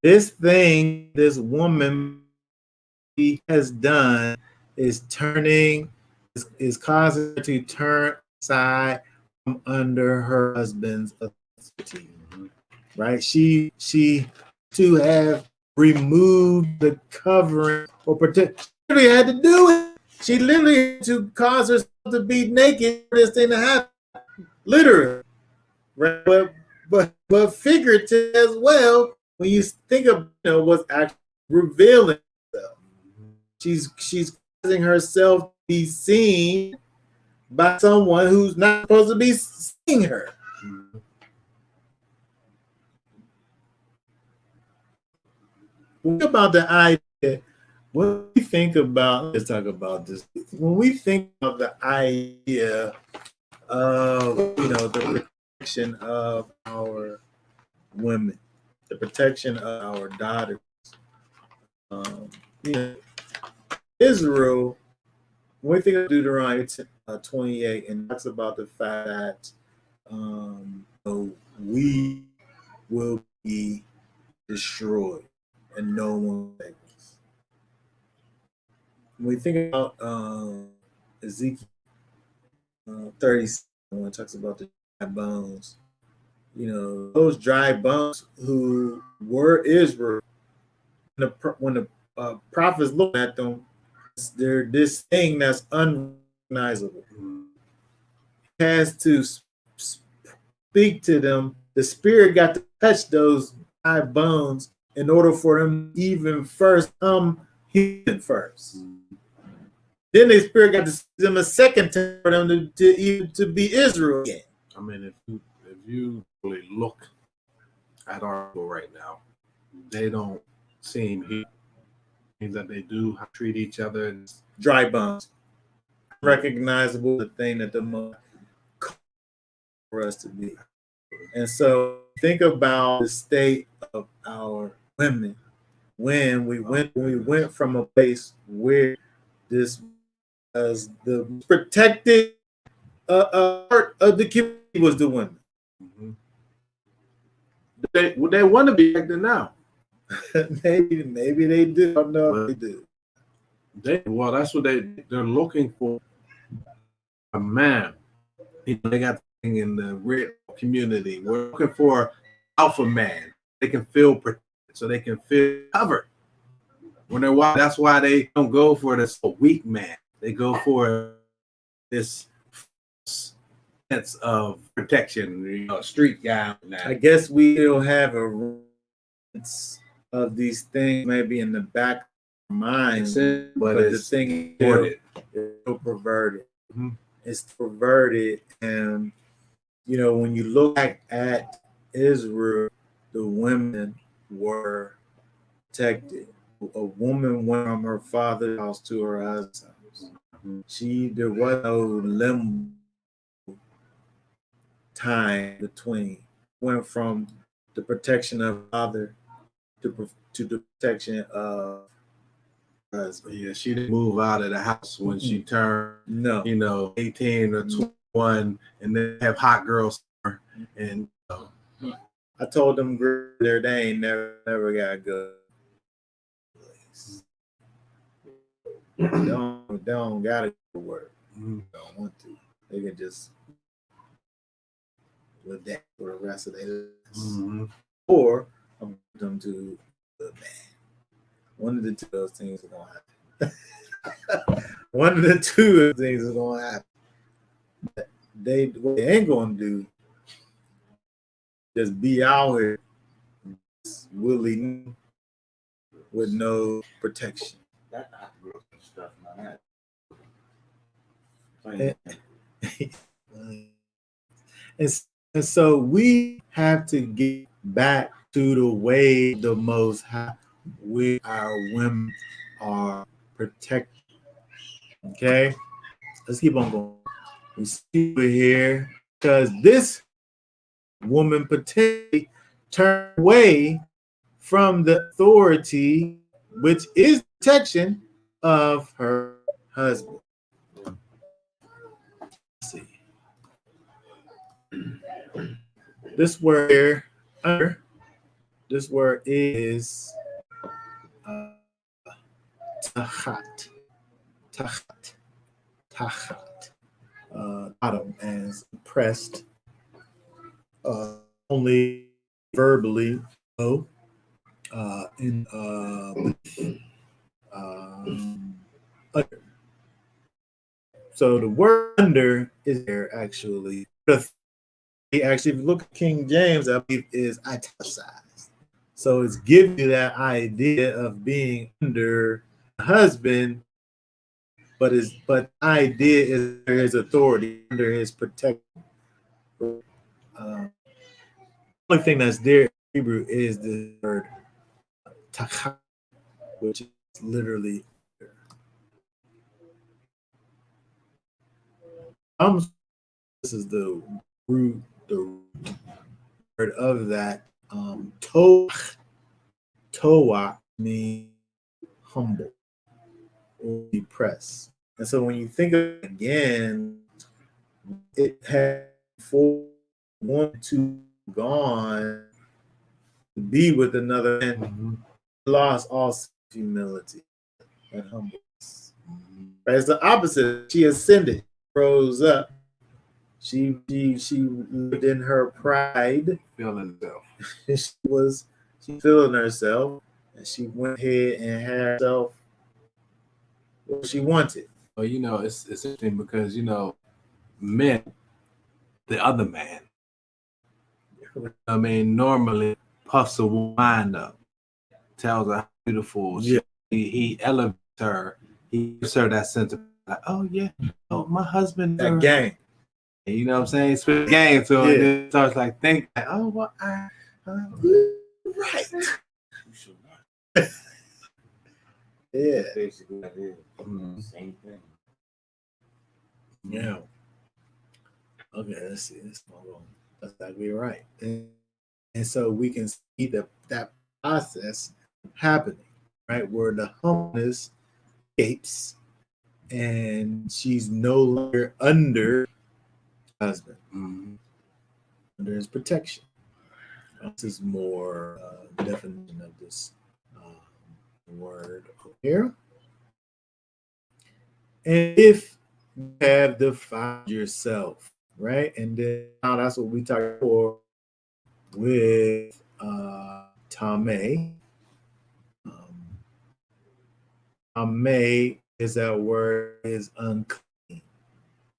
This thing this woman has done is is causing her to turn aside from under her husband's authority, right? She to have removed the covering or protect. She literally had to do it. She literally had to cause herself to be naked for this thing to happen. Literally, right? But figurative as well. When you think of what's actually revealing herself, she's causing herself to be seen by someone who's not supposed to be seeing her. Think about the idea. When we think about, let's talk about this. When we think of the idea of the protection of our women, the protection of our daughters, Israel. When we think of Deuteronomy 28, and talks about the fact that we will be destroyed and no one will take us. When we think about Ezekiel 37, when it talks about the dry bones, those dry bones who were Israel, when the prophets look at them, they're this thing that's unrecognizable. It has to speak to them. The Spirit got to touch those dry bones in order for them even first come human first. Then the Spirit got to see them a second time for them to be Israel again. I mean, if you really look at our people right now, they don't seem human. Things that they do, how treat each other. Dry bones. Recognizable, the thing that the most for us to be. And so think about the state of our women when we went from a place where this as the protected part of the community was the women. Mm-hmm. They want to be protected now. maybe they do. I don't know if they do. Well, that's what they're looking for. A man. They got thing in the red community. We're looking for alpha man. They can feel protected, so they can feel covered. When they're wild, that's why they don't go for this weak man. They go for this sense of protection. Street guy. I guess we still have a of these things maybe in the back of our minds, but the thing is still perverted. Mm-hmm. It's perverted, and when you look back at Israel, the women were protected. A woman went from her father's house to her husband's house. Mm-hmm. There was no limbo time between. Went from the protection of father to the protection of husband. Yeah, she didn't move out of the house when she turned 18 or 21, and then have hot girls. And I told them there they ain't never got good. They don't gotta go to work. They don't want to. They can just live that for the rest of their lives. Mm-hmm. Or I'm them to the man. One of the two of those things is gonna happen. One of the two things is gonna happen. What they ain't gonna do just be out here willy with no protection. That's not gross stuff, man. And so we have to get back to the way the Most High, our women are protected. Okay, let's keep on going. We see over here because this woman potentially turned away from the authority, which is protection of her husband. Let's see. This word here, this word is tachat, tachat, tachat. Bottom as pressed, only verbally, no, in under. So the word under is there actually. Actually, if you look at King James, I believe is italicized. So it's giving you that idea of being under a husband, but idea is under his authority, under his protection. Only thing that's there in Hebrew is the word takha, which is literally this is the root word of that. Toa means humble or depressed. And so when you think of it again, it had want to gone to be with another and lost all humility and humbleness. Right? It's the opposite. She ascended, rose up. She lived in her pride. Feeling herself. she feeling herself, and she went ahead and had herself what she wanted. Well, it's interesting because men, the other man, I mean, normally puffs a woman up, tells her how beautiful she, he elevates her, he gives her that sense of like, oh yeah, oh my husband, that gang. You know what I'm saying? Spit the game to her, and then it starts like thinking, like, oh well, right. Yeah. Basically, I did. Same thing. Yeah. Okay, let's see. That's exactly right. And so we can see that process happening, right? Where the humbleness escapes and she's no longer under husband, under his protection. This is more definition of this word here. And if you have defined yourself, right? And then now that's what we talk for with Tame. Tame is that word is unclean,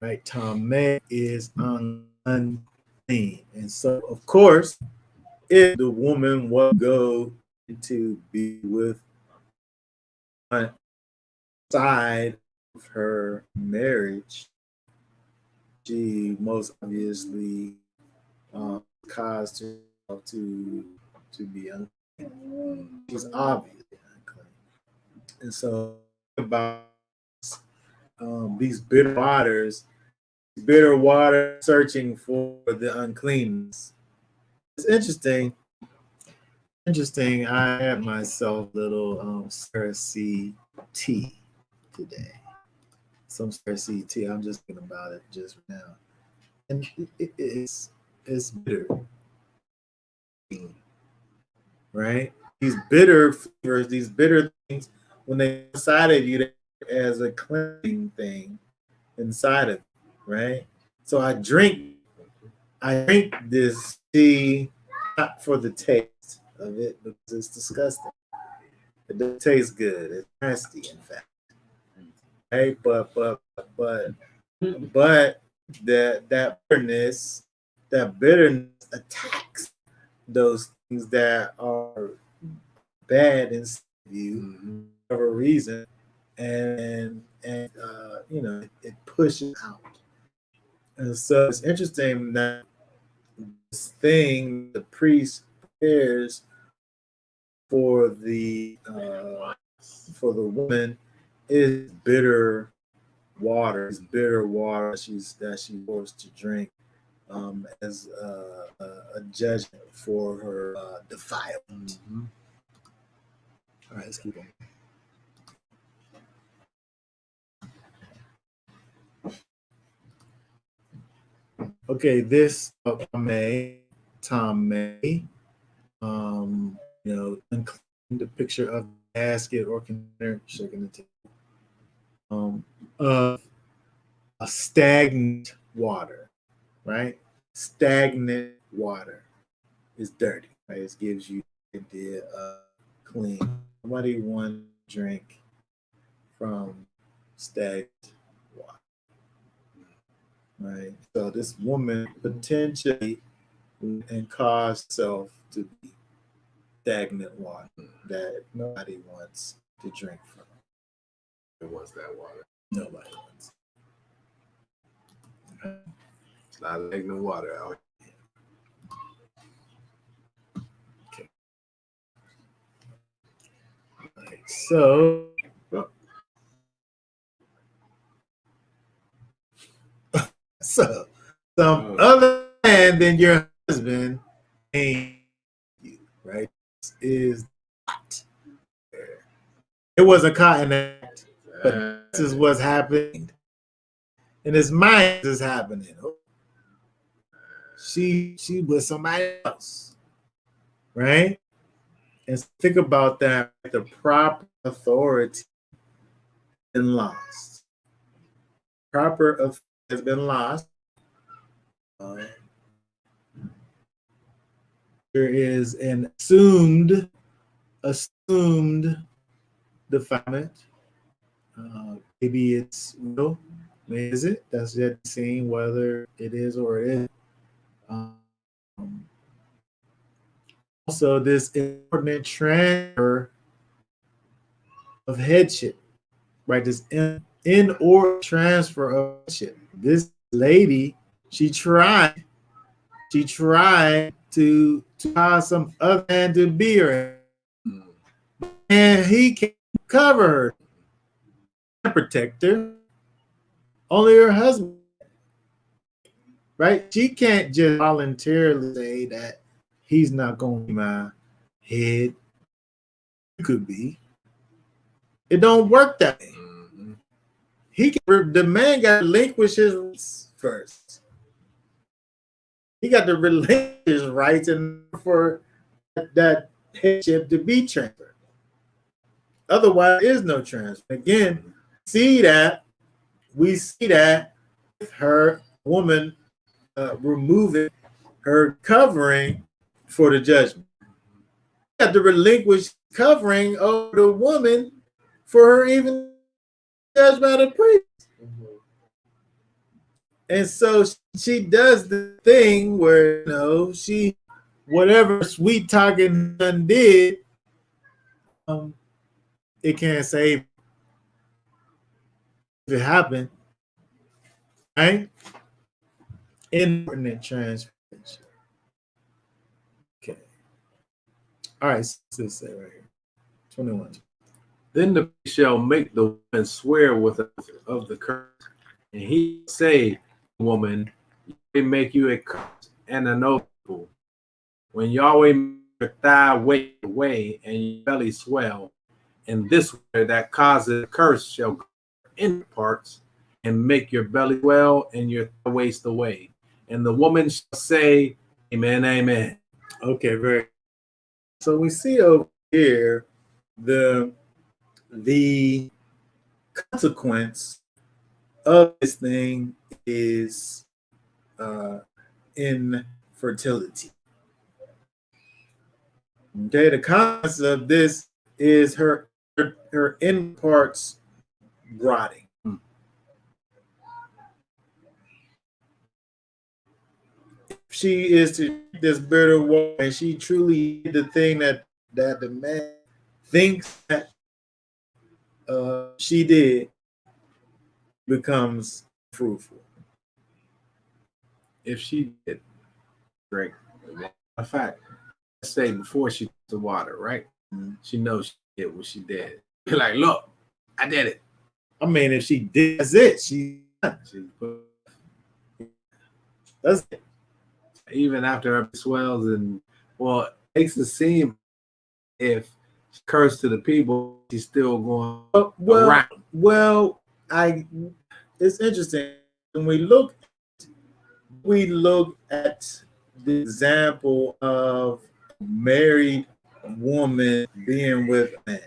right? Tame is unclean. And so, of course, if the woman will go to be with one side of her marriage, she most obviously caused herself to be unclean. She's obviously unclean. And so about these bitter water searching for the uncleanness. It's interesting. I had myself a little Sarah C. tea today. Some Sarah C. tea. I'm just thinking about it just now. And it's bitter. Right? These bitter flavors, these bitter things, when they decided you as a cleansing thing inside of it, right? So I drink this tea not for the taste of it because it's disgusting. It doesn't taste good. It's nasty, in fact. Right? But that bitterness attacks those things that are bad in you for whatever reason, and it pushes out. And so it's interesting that this thing the priest prepares for the woman is bitter water. It's bitter water that she forced to drink as a judgment for her defilement. Mhm. All right, let's keep on. Okay, this Tom May, unclean the picture of basket or container, shaking the table, of a stagnant water, right? Stagnant water is dirty, right? It gives you the idea of clean. Nobody wants to drink from stagnant water, right? So this woman potentially and cause herself to be stagnant water that nobody wants to drink from. Who wants that water? Nobody wants. It's not like the water out here. Okay. All right. So some other man than your husband ain't you, right? This is not fair. It was a cotton act, but this is what's happening. In his mind, this is happening. She was somebody else, right? And think about that. The proper authority has been lost. Proper authority has been lost. There is an assumed defilement. Maybe it's real. Maybe is it? That's yet seeing whether it is or it isn't. Also, this inordinate transfer of headship, right? This inordinate transfer of headship. This lady, she tried to cause some other man to be her, and he can't cover her, can't protect her. Only her husband, right? She can't just voluntarily say that he's not going to be my head. It could be. It don't work that way. The man got to relinquish his rights first. He got to relinquish his rights and for that headship to be transferred. Otherwise, there is no transfer. Again, we see that her woman removing her covering for the judgment. You have to relinquish covering of the woman for her even judged by the priest. And so she does the thing where she whatever sweet talking did, it can't save if it happened, right? Inordinate transgression. Okay. All right, so this say right here. 21. Then the priest shall make the woman swear with of the curse, and he say, woman, Yahweh make you a curse and an oath. When Yahweh make your thigh wait away and your belly swell, and this way that causes a curse shall go in parts and make your belly swell and your thigh waste away. And the woman shall say, Amen, amen. Okay, very. So we see over here the consequence of this thing is infertility. Okay, the consequence of this is her in parts rotting. If she is to this bitter woman, and she truly did the thing that the man thinks that she did, becomes fruitful. If she did. drink. In fact, let's say before she took the water, right? She knows she did what she did. You're like, look, I did it. I mean, if she did, that's it. That's it. Even after her swells and well, it makes it seem if she cursed to the people, she's still going around. Well, it's interesting when we look at the example of a married woman being with a man,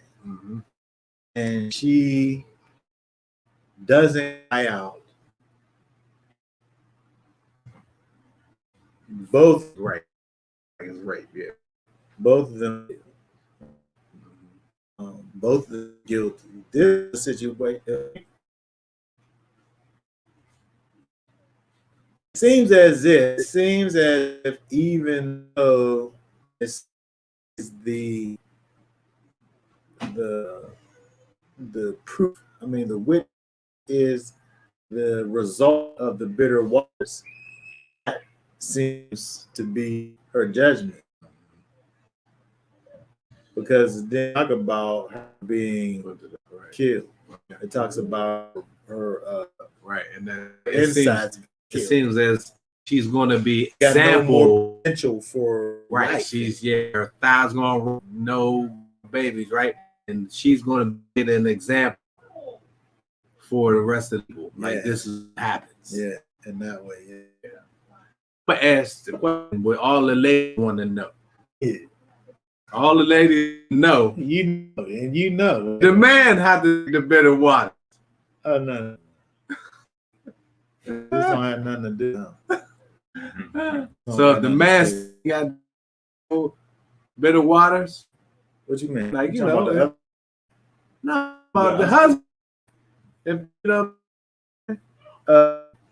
and she doesn't cry out. Both Right. It's rape, yeah. both of them, both of them guilty. This situation. It seems as if even though it's the proof, I mean the witness is the result of the bitter waters, that seems to be her judgment. Because they talk about her being killed. It talks about her right, and then insides. It seems as she's going to be Got example no more potential for right. life. She's her thighs going to no babies, right, and she's going to be an example for the rest of the people. Like this happens. Yeah, in that way. Yeah. But ask the question, what all the ladies want to know. Yeah. All the ladies know. You know, and you know. The man had the bitter water. Oh no. This don't have nothing to do. So if the man got bitter waters, what you mean? Like, you know, know, about the husband. If you know,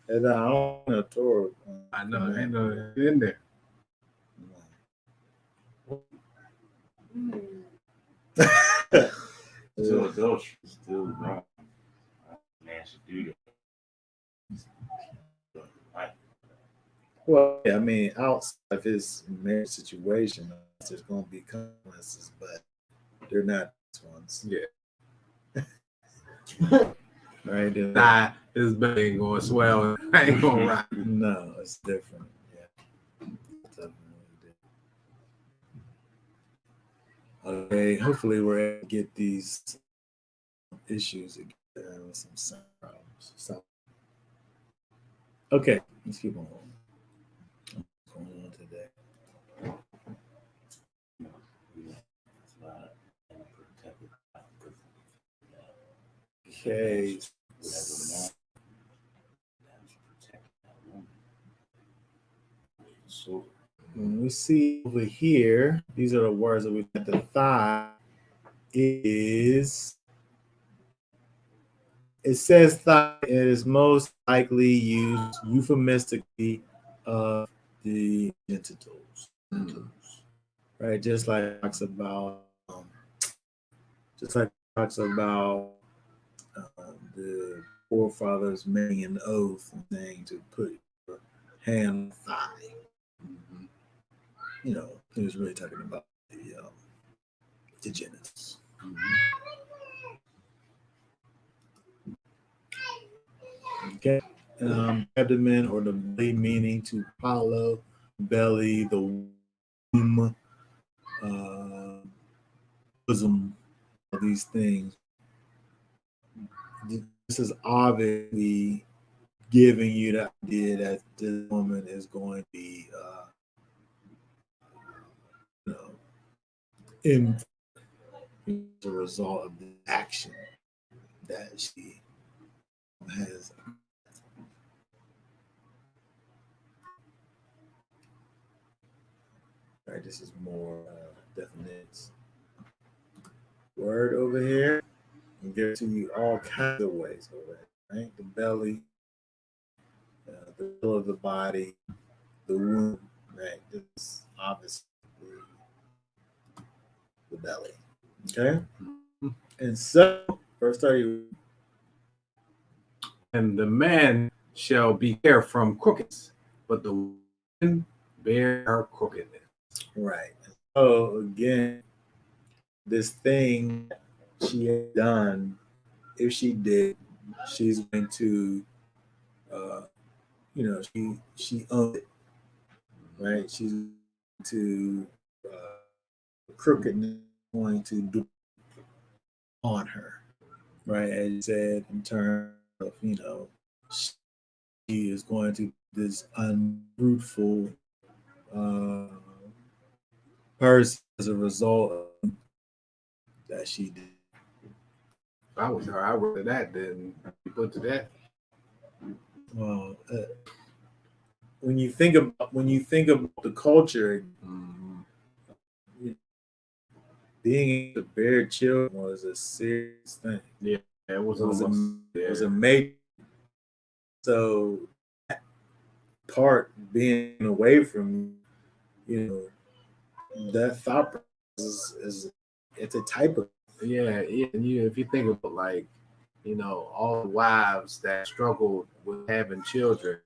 and I don't know Torah. I know, ain't no in there. So adultery is still wrong. Man should do that. Well, I mean, outside of his marriage situation, there's going to be consequences, but they're not these ones. Yeah. Right? Nah, his belly ain't going to swell. I ain't going to rock. No, it's different. Yeah. Okay, hopefully we're able to get these issues again with some sound problems. So, okay, let's keep on. What's going on today? Okay. So when we see over here, these are the words that we at the thigh. It says thigh. It is most likely used euphemistically of the genitals, right? Just like it talks about, the forefathers making an oath and saying to put your hand on the thigh. You know, he was really talking about the genitals. Okay. Abdomen or the belly, meaning to hollow belly, the womb, bosom, all these things. This is obviously giving you the idea that this woman is going to be, in the result of the action that she has. All right, this is more definite word over here. And give it to you all kinds of ways over here, right? The belly, the middle of the body, the womb, right? This is obviously the belly. Okay? And so, verse 30. And the man shall be care from crookedness, but the woman bear her crookedness. Right. So again, this thing she had done, if she did, she's going to, she owned it, right? She's going to crookedness going to do on her, right? As you said, in terms of, she is going to be this unfruitful person as a result of that she did. If I was her, I would have that then be put to death. Well, when you think about the culture, being able to bear children was a serious thing. Yeah, it was a major. So that part being away from that thought process is it's a type of yeah. If you think about all the wives that struggled with having children,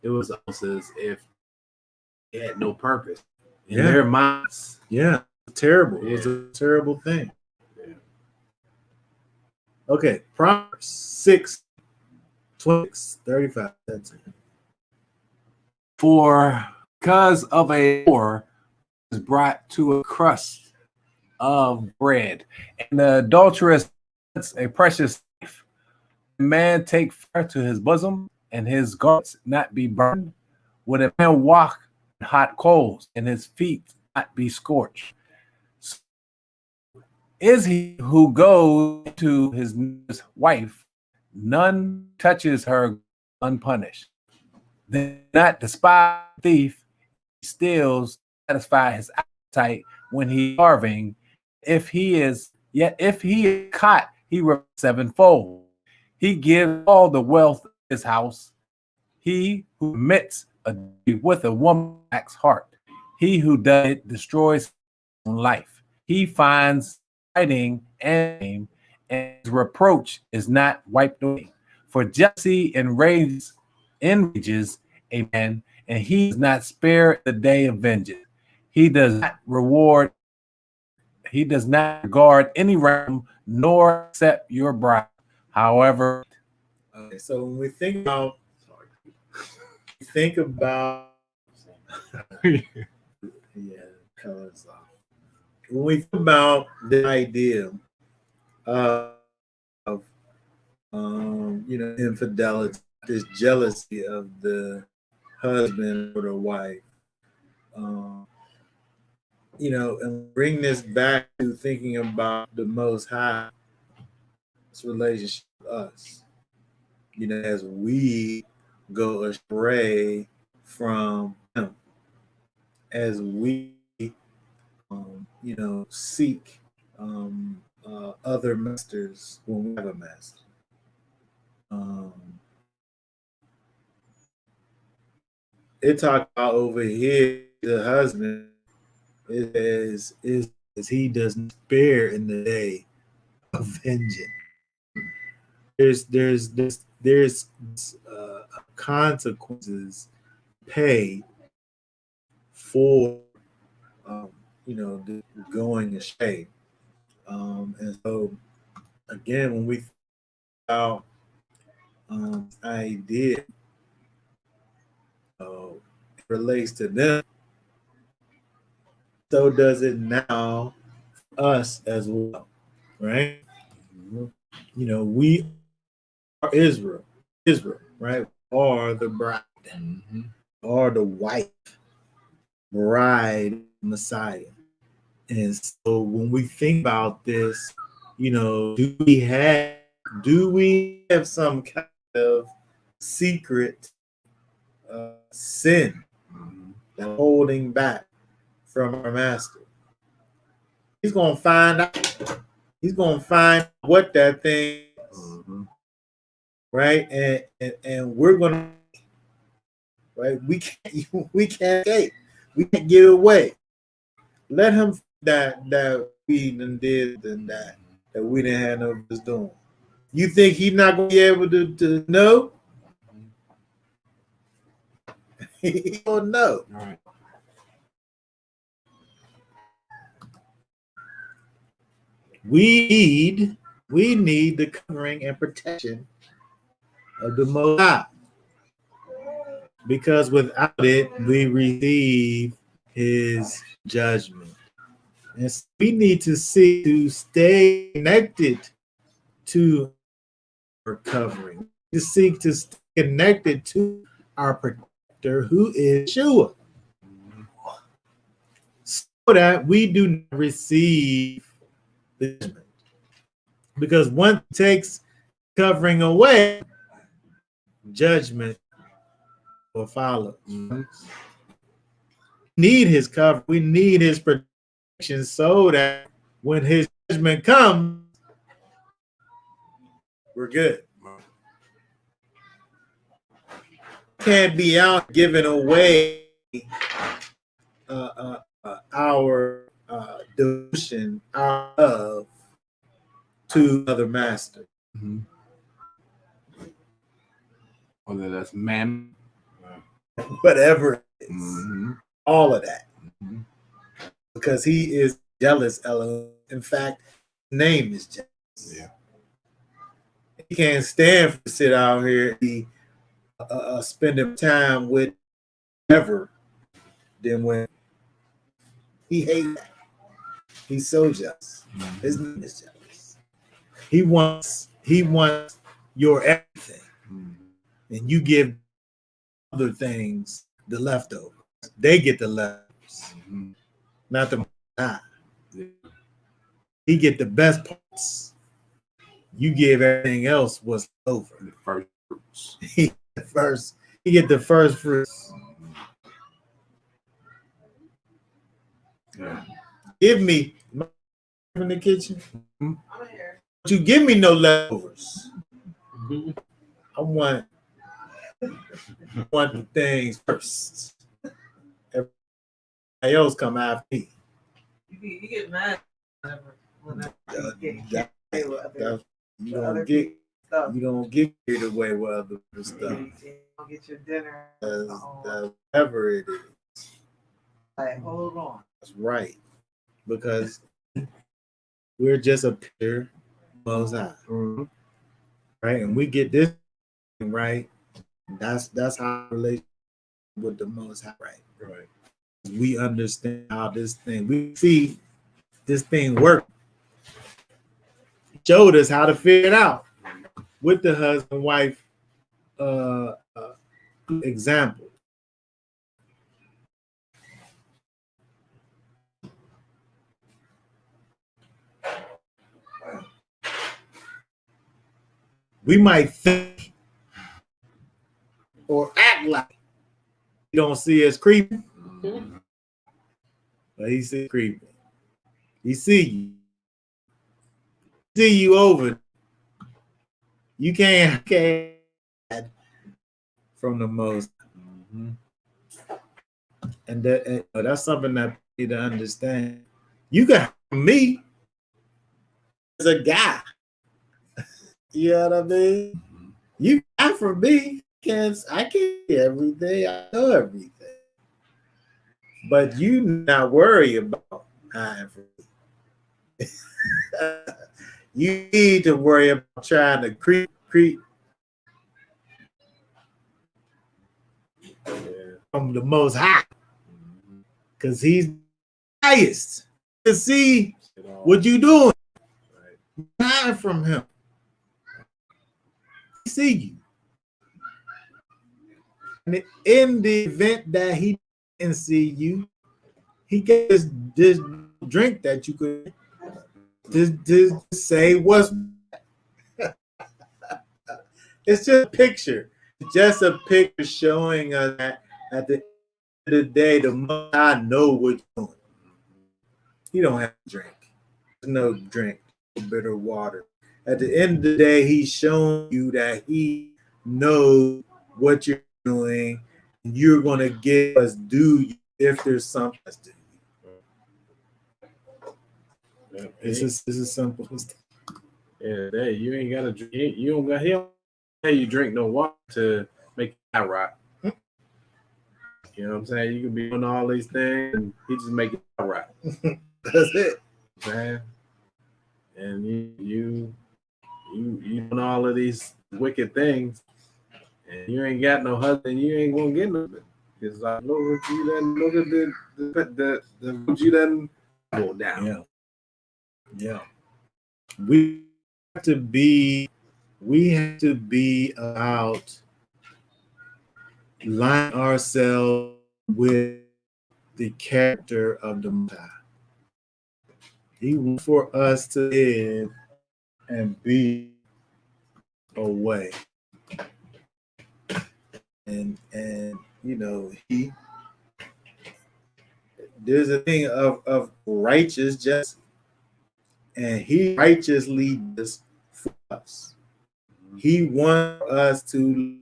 it was almost as if they had no purpose in their minds. Yeah, terrible. Yeah. It was a terrible thing. Yeah. Okay, Proverbs 6, 26, 35. That's it. For because of a whore is brought to a crust of bread, and the adulteress a precious life. A man take fire to his bosom, and his garments not be burned. Would a man walk in hot coals, and his feet not be scorched? So is he who goes to his wife, none touches her unpunished. Then not despise the thief, he steals, satisfy his appetite when he's starving. If he is caught, he repays sevenfold. He gives all the wealth of his house. He who commits adultery with a woman lacks heart. He who does it destroys his own life. He finds fighting and shame, and his reproach is not wiped away. For jealousy enrages a man, and he does not spare the day of vengeance. He does not regard any realm, nor accept your bribe. However, okay, so when we think about colors off. When we think about the idea of infidelity, this jealousy of the husband or the wife, and bring this back to thinking about the Most High's relationship with us, as we go astray from Him, as we, seek other masters when we have a master. It talks about over here the husband is he doesn't spare in the day of vengeance. There's consequences paid for the going astray. And so again, when we think about idea relates to them, so does it now us as well, right? We are Israel, right? Are the bride, are the wife, bride, Messiah. And so when we think about this, do we have some kind of secret sin that holding back from our master? He's gonna find out. He's gonna find what that thing is, right? And we're gonna, right? We can't escape. We can't get away. Let him that we done did and that we didn't have no business doing. You think he's not gonna be able to know? He gonna know. All right. We need the covering and protection of the Most High, because without it, we receive His judgment. And so we need to seek to stay connected to our covering, to seek to stay connected to our protector, who is Yeshua, so that we do not receive the judgment. Because once it takes covering away, judgment will follow. We need His cover. We need His protection, so that when His judgment comes, we're good. Can't be out giving away our devotion, our love to another master. Mm-hmm. Whether that's man, whatever it is, mm-hmm. all of that, Mm-hmm. because He is jealous, Elohim. In fact, His name is jealous. Yeah. He can't stand to sit out here and spending time with ever. Then when He hates that, He's so jealous. Mm-hmm. His name is jealous. He wants your everything, and you give other things the leftovers. They get the leftovers, not the high. Yeah. He get the best parts. You give everything else what's over. The first fruits. He get the first fruits. Yeah. Give me in the kitchen. I'm here. But you give me no leftovers. I want the things first. Everybody else come after me. You get mad whenever you get you don't get carried away with other stuff. You don't get your dinner. Whatever it is. Like, hold on. That's right. Because we're just a picture of Most High. mm-hmm. Right? And we get this thing right. That's how relationship with the Most High, right? Right. We understand how this thing, we see this thing work. He showed us how to figure it out with the husband wife example. We might think or act like he don't see us creeping, but he see creeping. He see you. See you over. You can't hide from the Most. Mm-hmm. And that's something that you need to understand. You can have me as a guy. You know what I mean? You got from me. I can't see everything. I know everything. But you not worry about hiding from me. You need to worry about trying to creep from the Most High. Because He's highest to see what you doing. Right. Hide from Him. He see you. And in the event that He didn't see you, He gave this drink that you could just say what's. It's just a picture. It's just a picture showing us that at the end of the day, the Most High know what you're doing. You don't have to drink. There's no drink, no bitter water. At the end of the day, He's showing you that He knows what you're doing, and you're going to give us due if there's something that's due. It's as simple as that. Yeah, hey, you ain't gotta drink. You don't got him. Hey, you drink no water to make it out right. You know what I'm saying? You can be doing all these things, and He just make it out right. That's it, man. and you doing all of these wicked things, and you ain't got no husband, you ain't gonna get nothing. It's like look at the road you done go down. Yeah. Yeah. We have to be about line ourselves with the character of the Most High. He wants for us to live and be away. And you know, there's a thing of righteous justice, and he righteously does for us. He wants us to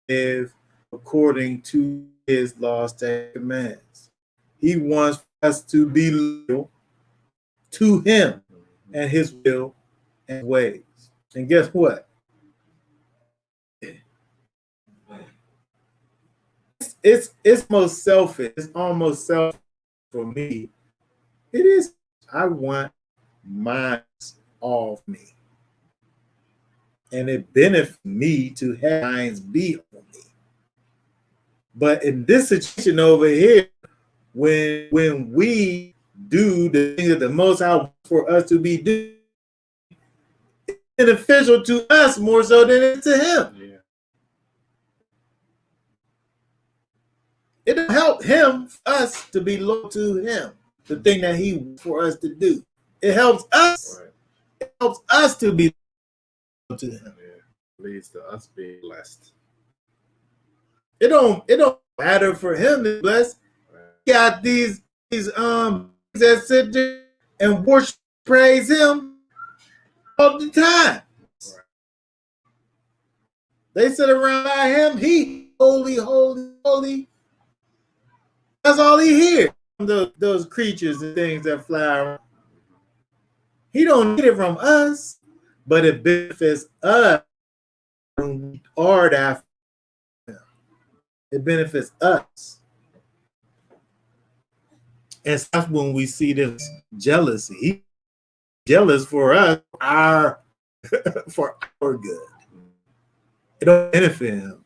live according to his laws and commands. He wants us to be loyal to him and his will and ways. And guess what? It's most selfish. It's almost selfish for me. It is. I want mine off me, and it benefits me to have mine be on me. But in this situation over here, when we do the things that the Most High wants for us to be doing, it's beneficial to us more so than it is to him. Yeah. It'll help him, us, to be loyal to him, the thing that he wants for us to do. It helps us. Right. It helps us to be loyal to him. Yeah. Leads to us being blessed. It don't matter for him to bless. Right. He got these that sit there and worship, praise him all the time. Right. They sit around by him. He holy, holy, holy. That's all he hears. Those creatures and things that fly around. He don't need it from us, but it benefits us when we are that. It benefits us. And that's when we see this jealousy. He's jealous for us, for our good. It don't benefit him.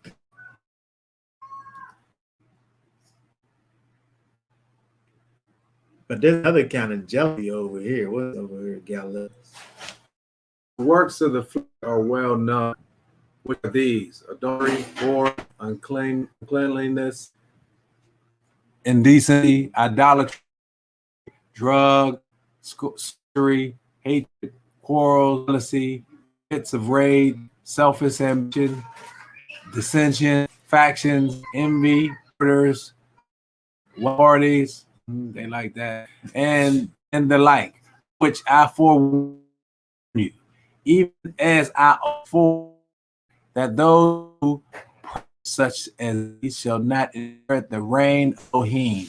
But there's another kind of jealousy over here. What's over here, Galilee? The works of the flesh are well known, which are these: adultery, war, uncleanliness, indecency, idolatry, drug, sorcery, hatred, quarrels, jealousy, fits of rage, selfish ambition, dissension, factions, envy, murders, parties, they like that, and the like, which I forewarn you, even as I afford that those who such as these shall not inherit the reign of Elohim.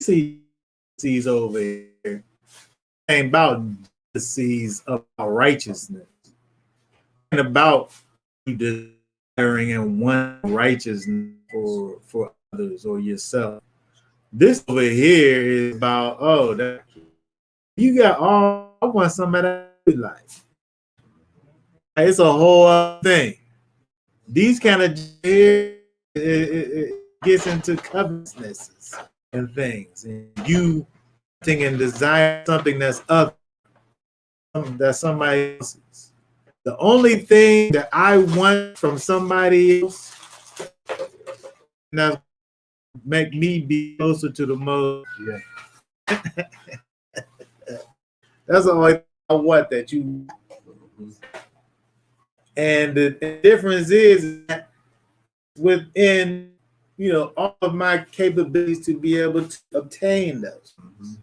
See, sees over here ain't about the seas of righteousness, and about desiring and wanting righteousness for others or yourself. This over here is about that you got all. I want some of that life. It's a whole other thing. These kind of it gets into covetousness and things, and you think and desire something that's other, that's somebody else's. The only thing that I want from somebody else that make me be closer to the most. Yeah. That's the only thing I want that you. And the difference is that within, all of my capabilities to be able to obtain those. Mm-hmm.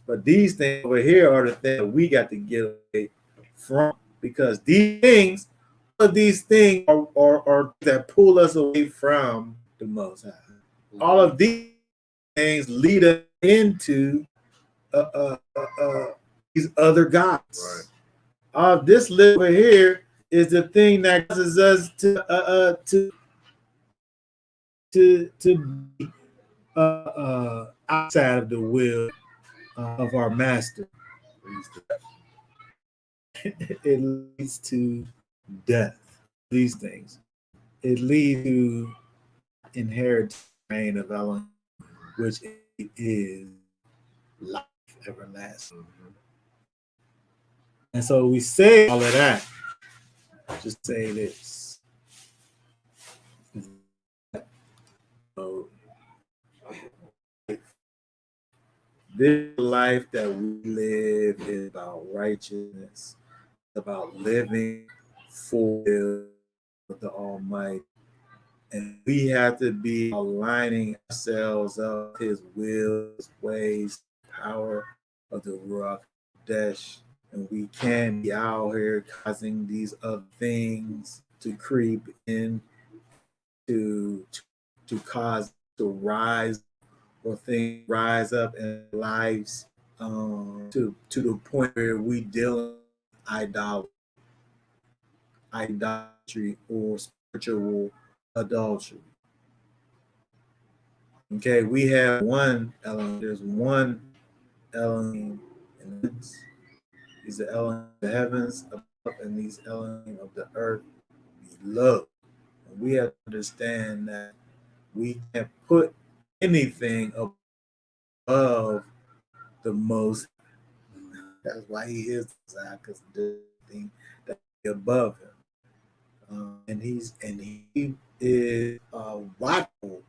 But these things over here are the things that we got to get away from, because these things are that pull us away from the Most High. Mm-hmm. All of these things lead us into these other gods. Right. This liver here is the thing that causes us to be outside of the will of our master. It leads to death. These things. It leads to inherit reign of Elohim, which is life everlasting. And so we say all of that. Just say this. So, this life that we live is about righteousness, about living for the Almighty. And we have to be aligning ourselves up His will, His ways, power of the Ruach Kodesh. And we can't be out here causing these other things to creep in to cause to rise or things rise up in lives to the point where we deal with idolatry or spiritual adultery. Okay, we have one Elohim. There's one Elohim, and these are Elohim of the heavens above, and these Elohim of the earth below. And we have to understand that we can't put anything above the most. That's why He is Zion, because the thing that above Him, and He is watchful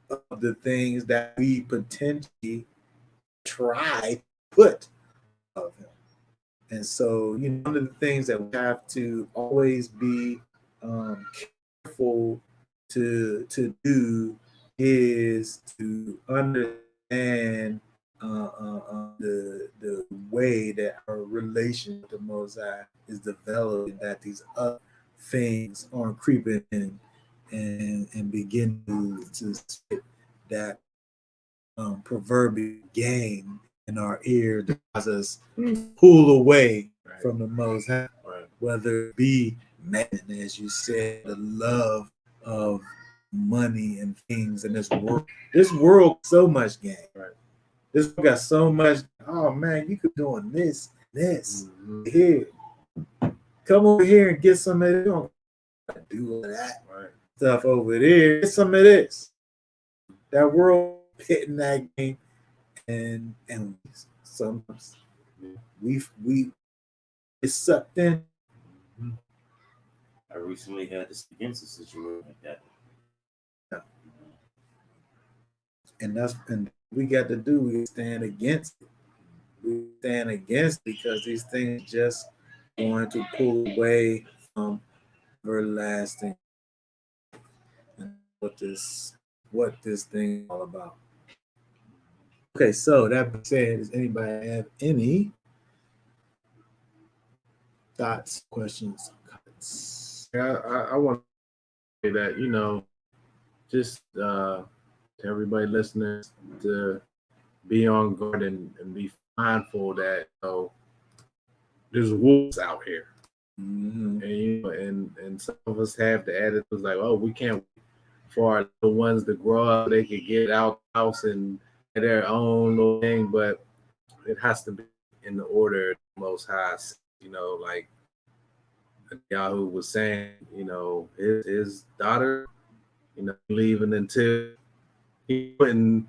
of the things that we potentially try to put of Him. And so, one of the things that we have to always be careful to do is to understand the way that our relation with the Most High is developing, that these other things aren't creeping in and begin to spit that proverbial game in our ear to cause us pull away from the Most High, whether it be man, as you said, the love of money and things in this world. This world, so much game. This world got so much. Oh man, you could be doing this here. Come over here and get some of it. You don't do all that stuff over there. Get some of this. That world hitting that game, and sometimes we get sucked in. I recently had to against a situation like that. And we got to do, we stand against it. We stand against because these things just going to pull away from everlasting. And what this thing is all about. Okay, so that being said, does anybody have any thoughts, questions, comments? Yeah, I want to say that, just to everybody listening, to be on guard and be mindful that there's wolves out here. And and some of us have the attitudes like, oh, we can't wait for our little ones to grow up, they could get out the house and their own little thing, but it has to be in the order of the Most High. Like Yahoo was saying, his daughter, leaving until he putting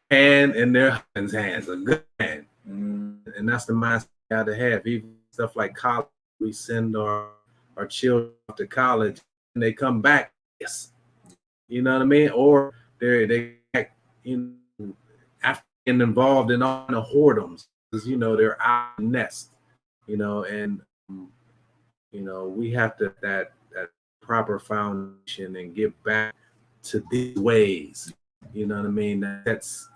hand in their husband's hands, a good hand. And that's the mindset we got to have. Even stuff like college, we send our children off to college and they come back, yes. You know what I mean? Or they after getting involved in all the whoredoms, because they're out of the nest, and we have to that proper foundation and get back to these ways. You know what I mean? That's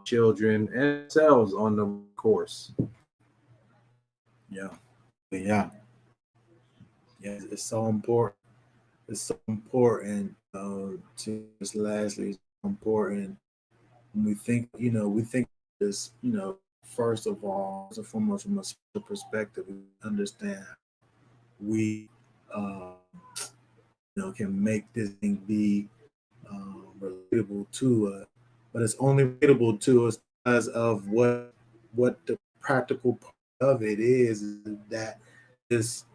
children and ourselves on the course. Yeah. It's so important. It's so important to just lastly, it's so important when we think, this, first of all, as a foremost from a spiritual perspective, we understand we can make this thing be relatable to us, but it's only relatable to us because of what the practical part of it is that this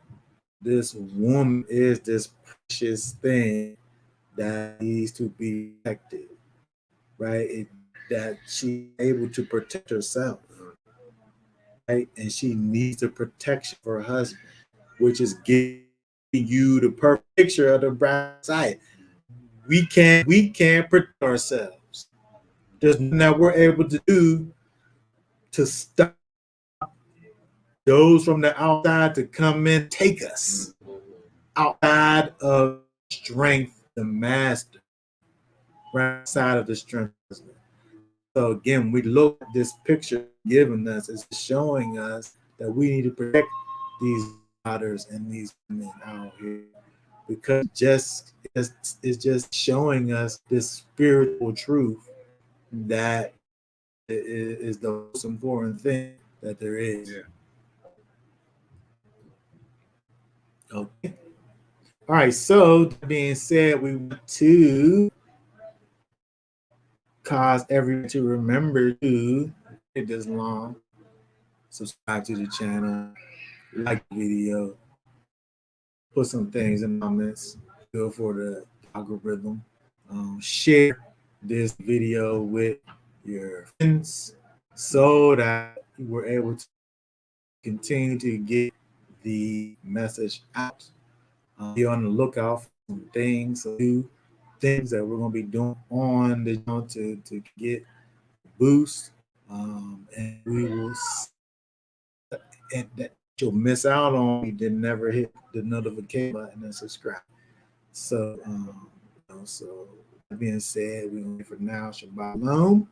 woman is this precious thing that needs to be protected, right? That she's able to protect herself, right? And she needs the protection for her husband, which is giving you the perfect picture of the bride side. We can't protect ourselves. There's nothing that we're able to do to stop those from the outside to come in, take us outside of strength, the master, right outside of the strength. So again, we look at this picture given us, it's showing us that we need to protect these daughters and these women out here, because it's just showing us this spiritual truth that is the most important thing that there is. Yeah. Okay. All right. So that being said, we want to cause everyone to remember to hit this long, subscribe to the channel, like the video, put some things in the comments, good for the algorithm. Share this video with your friends so that we're able to continue to get the message out. Be on the lookout for some things, new things that we're going to be doing on the channel to get boost, and we will and that you'll miss out on. You didn't never hit the notification button and subscribe. So, so that being said, we're going for now. Shabbat shalom.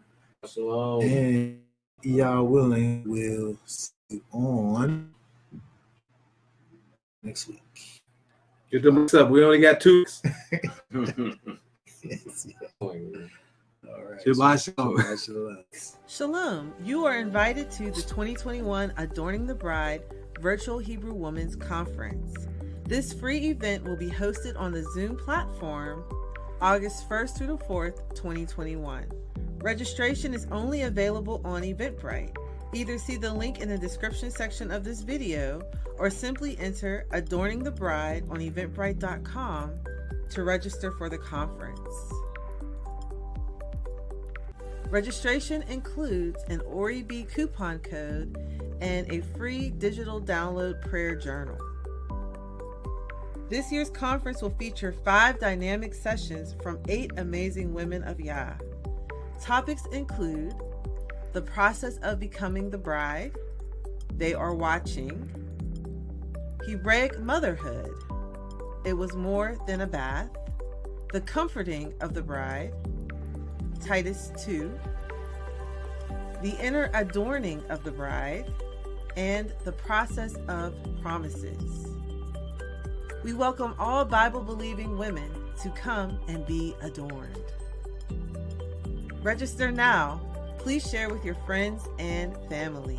Shalom. And y'all willing, we'll see you on next week. Get them up. We only got 2 weeks. Yes, yeah. All right. Shabbat shalom. Shabbat shalom. Shalom. You are invited to the 2021 Adorning the Bride Virtual Hebrew Women's Conference. This free event will be hosted on the Zoom platform August 1st through the 4th, 2021. Registration is only available on Eventbrite. Either see the link in the description section of this video or simply enter Adorning the Bride on eventbrite.com to register for the conference. Registration includes an ORIB coupon code and a free digital download prayer journal. This year's conference will feature 5 dynamic sessions from 8 amazing women of Yah. Topics include the process of becoming the bride, they are watching, Hebraic motherhood, it was more than a bath, the comforting of the bride, Titus 2, the inner adorning of the bride, and the process of promises. We welcome all Bible-believing women to come and be adorned. Register now. Please share with your friends and family.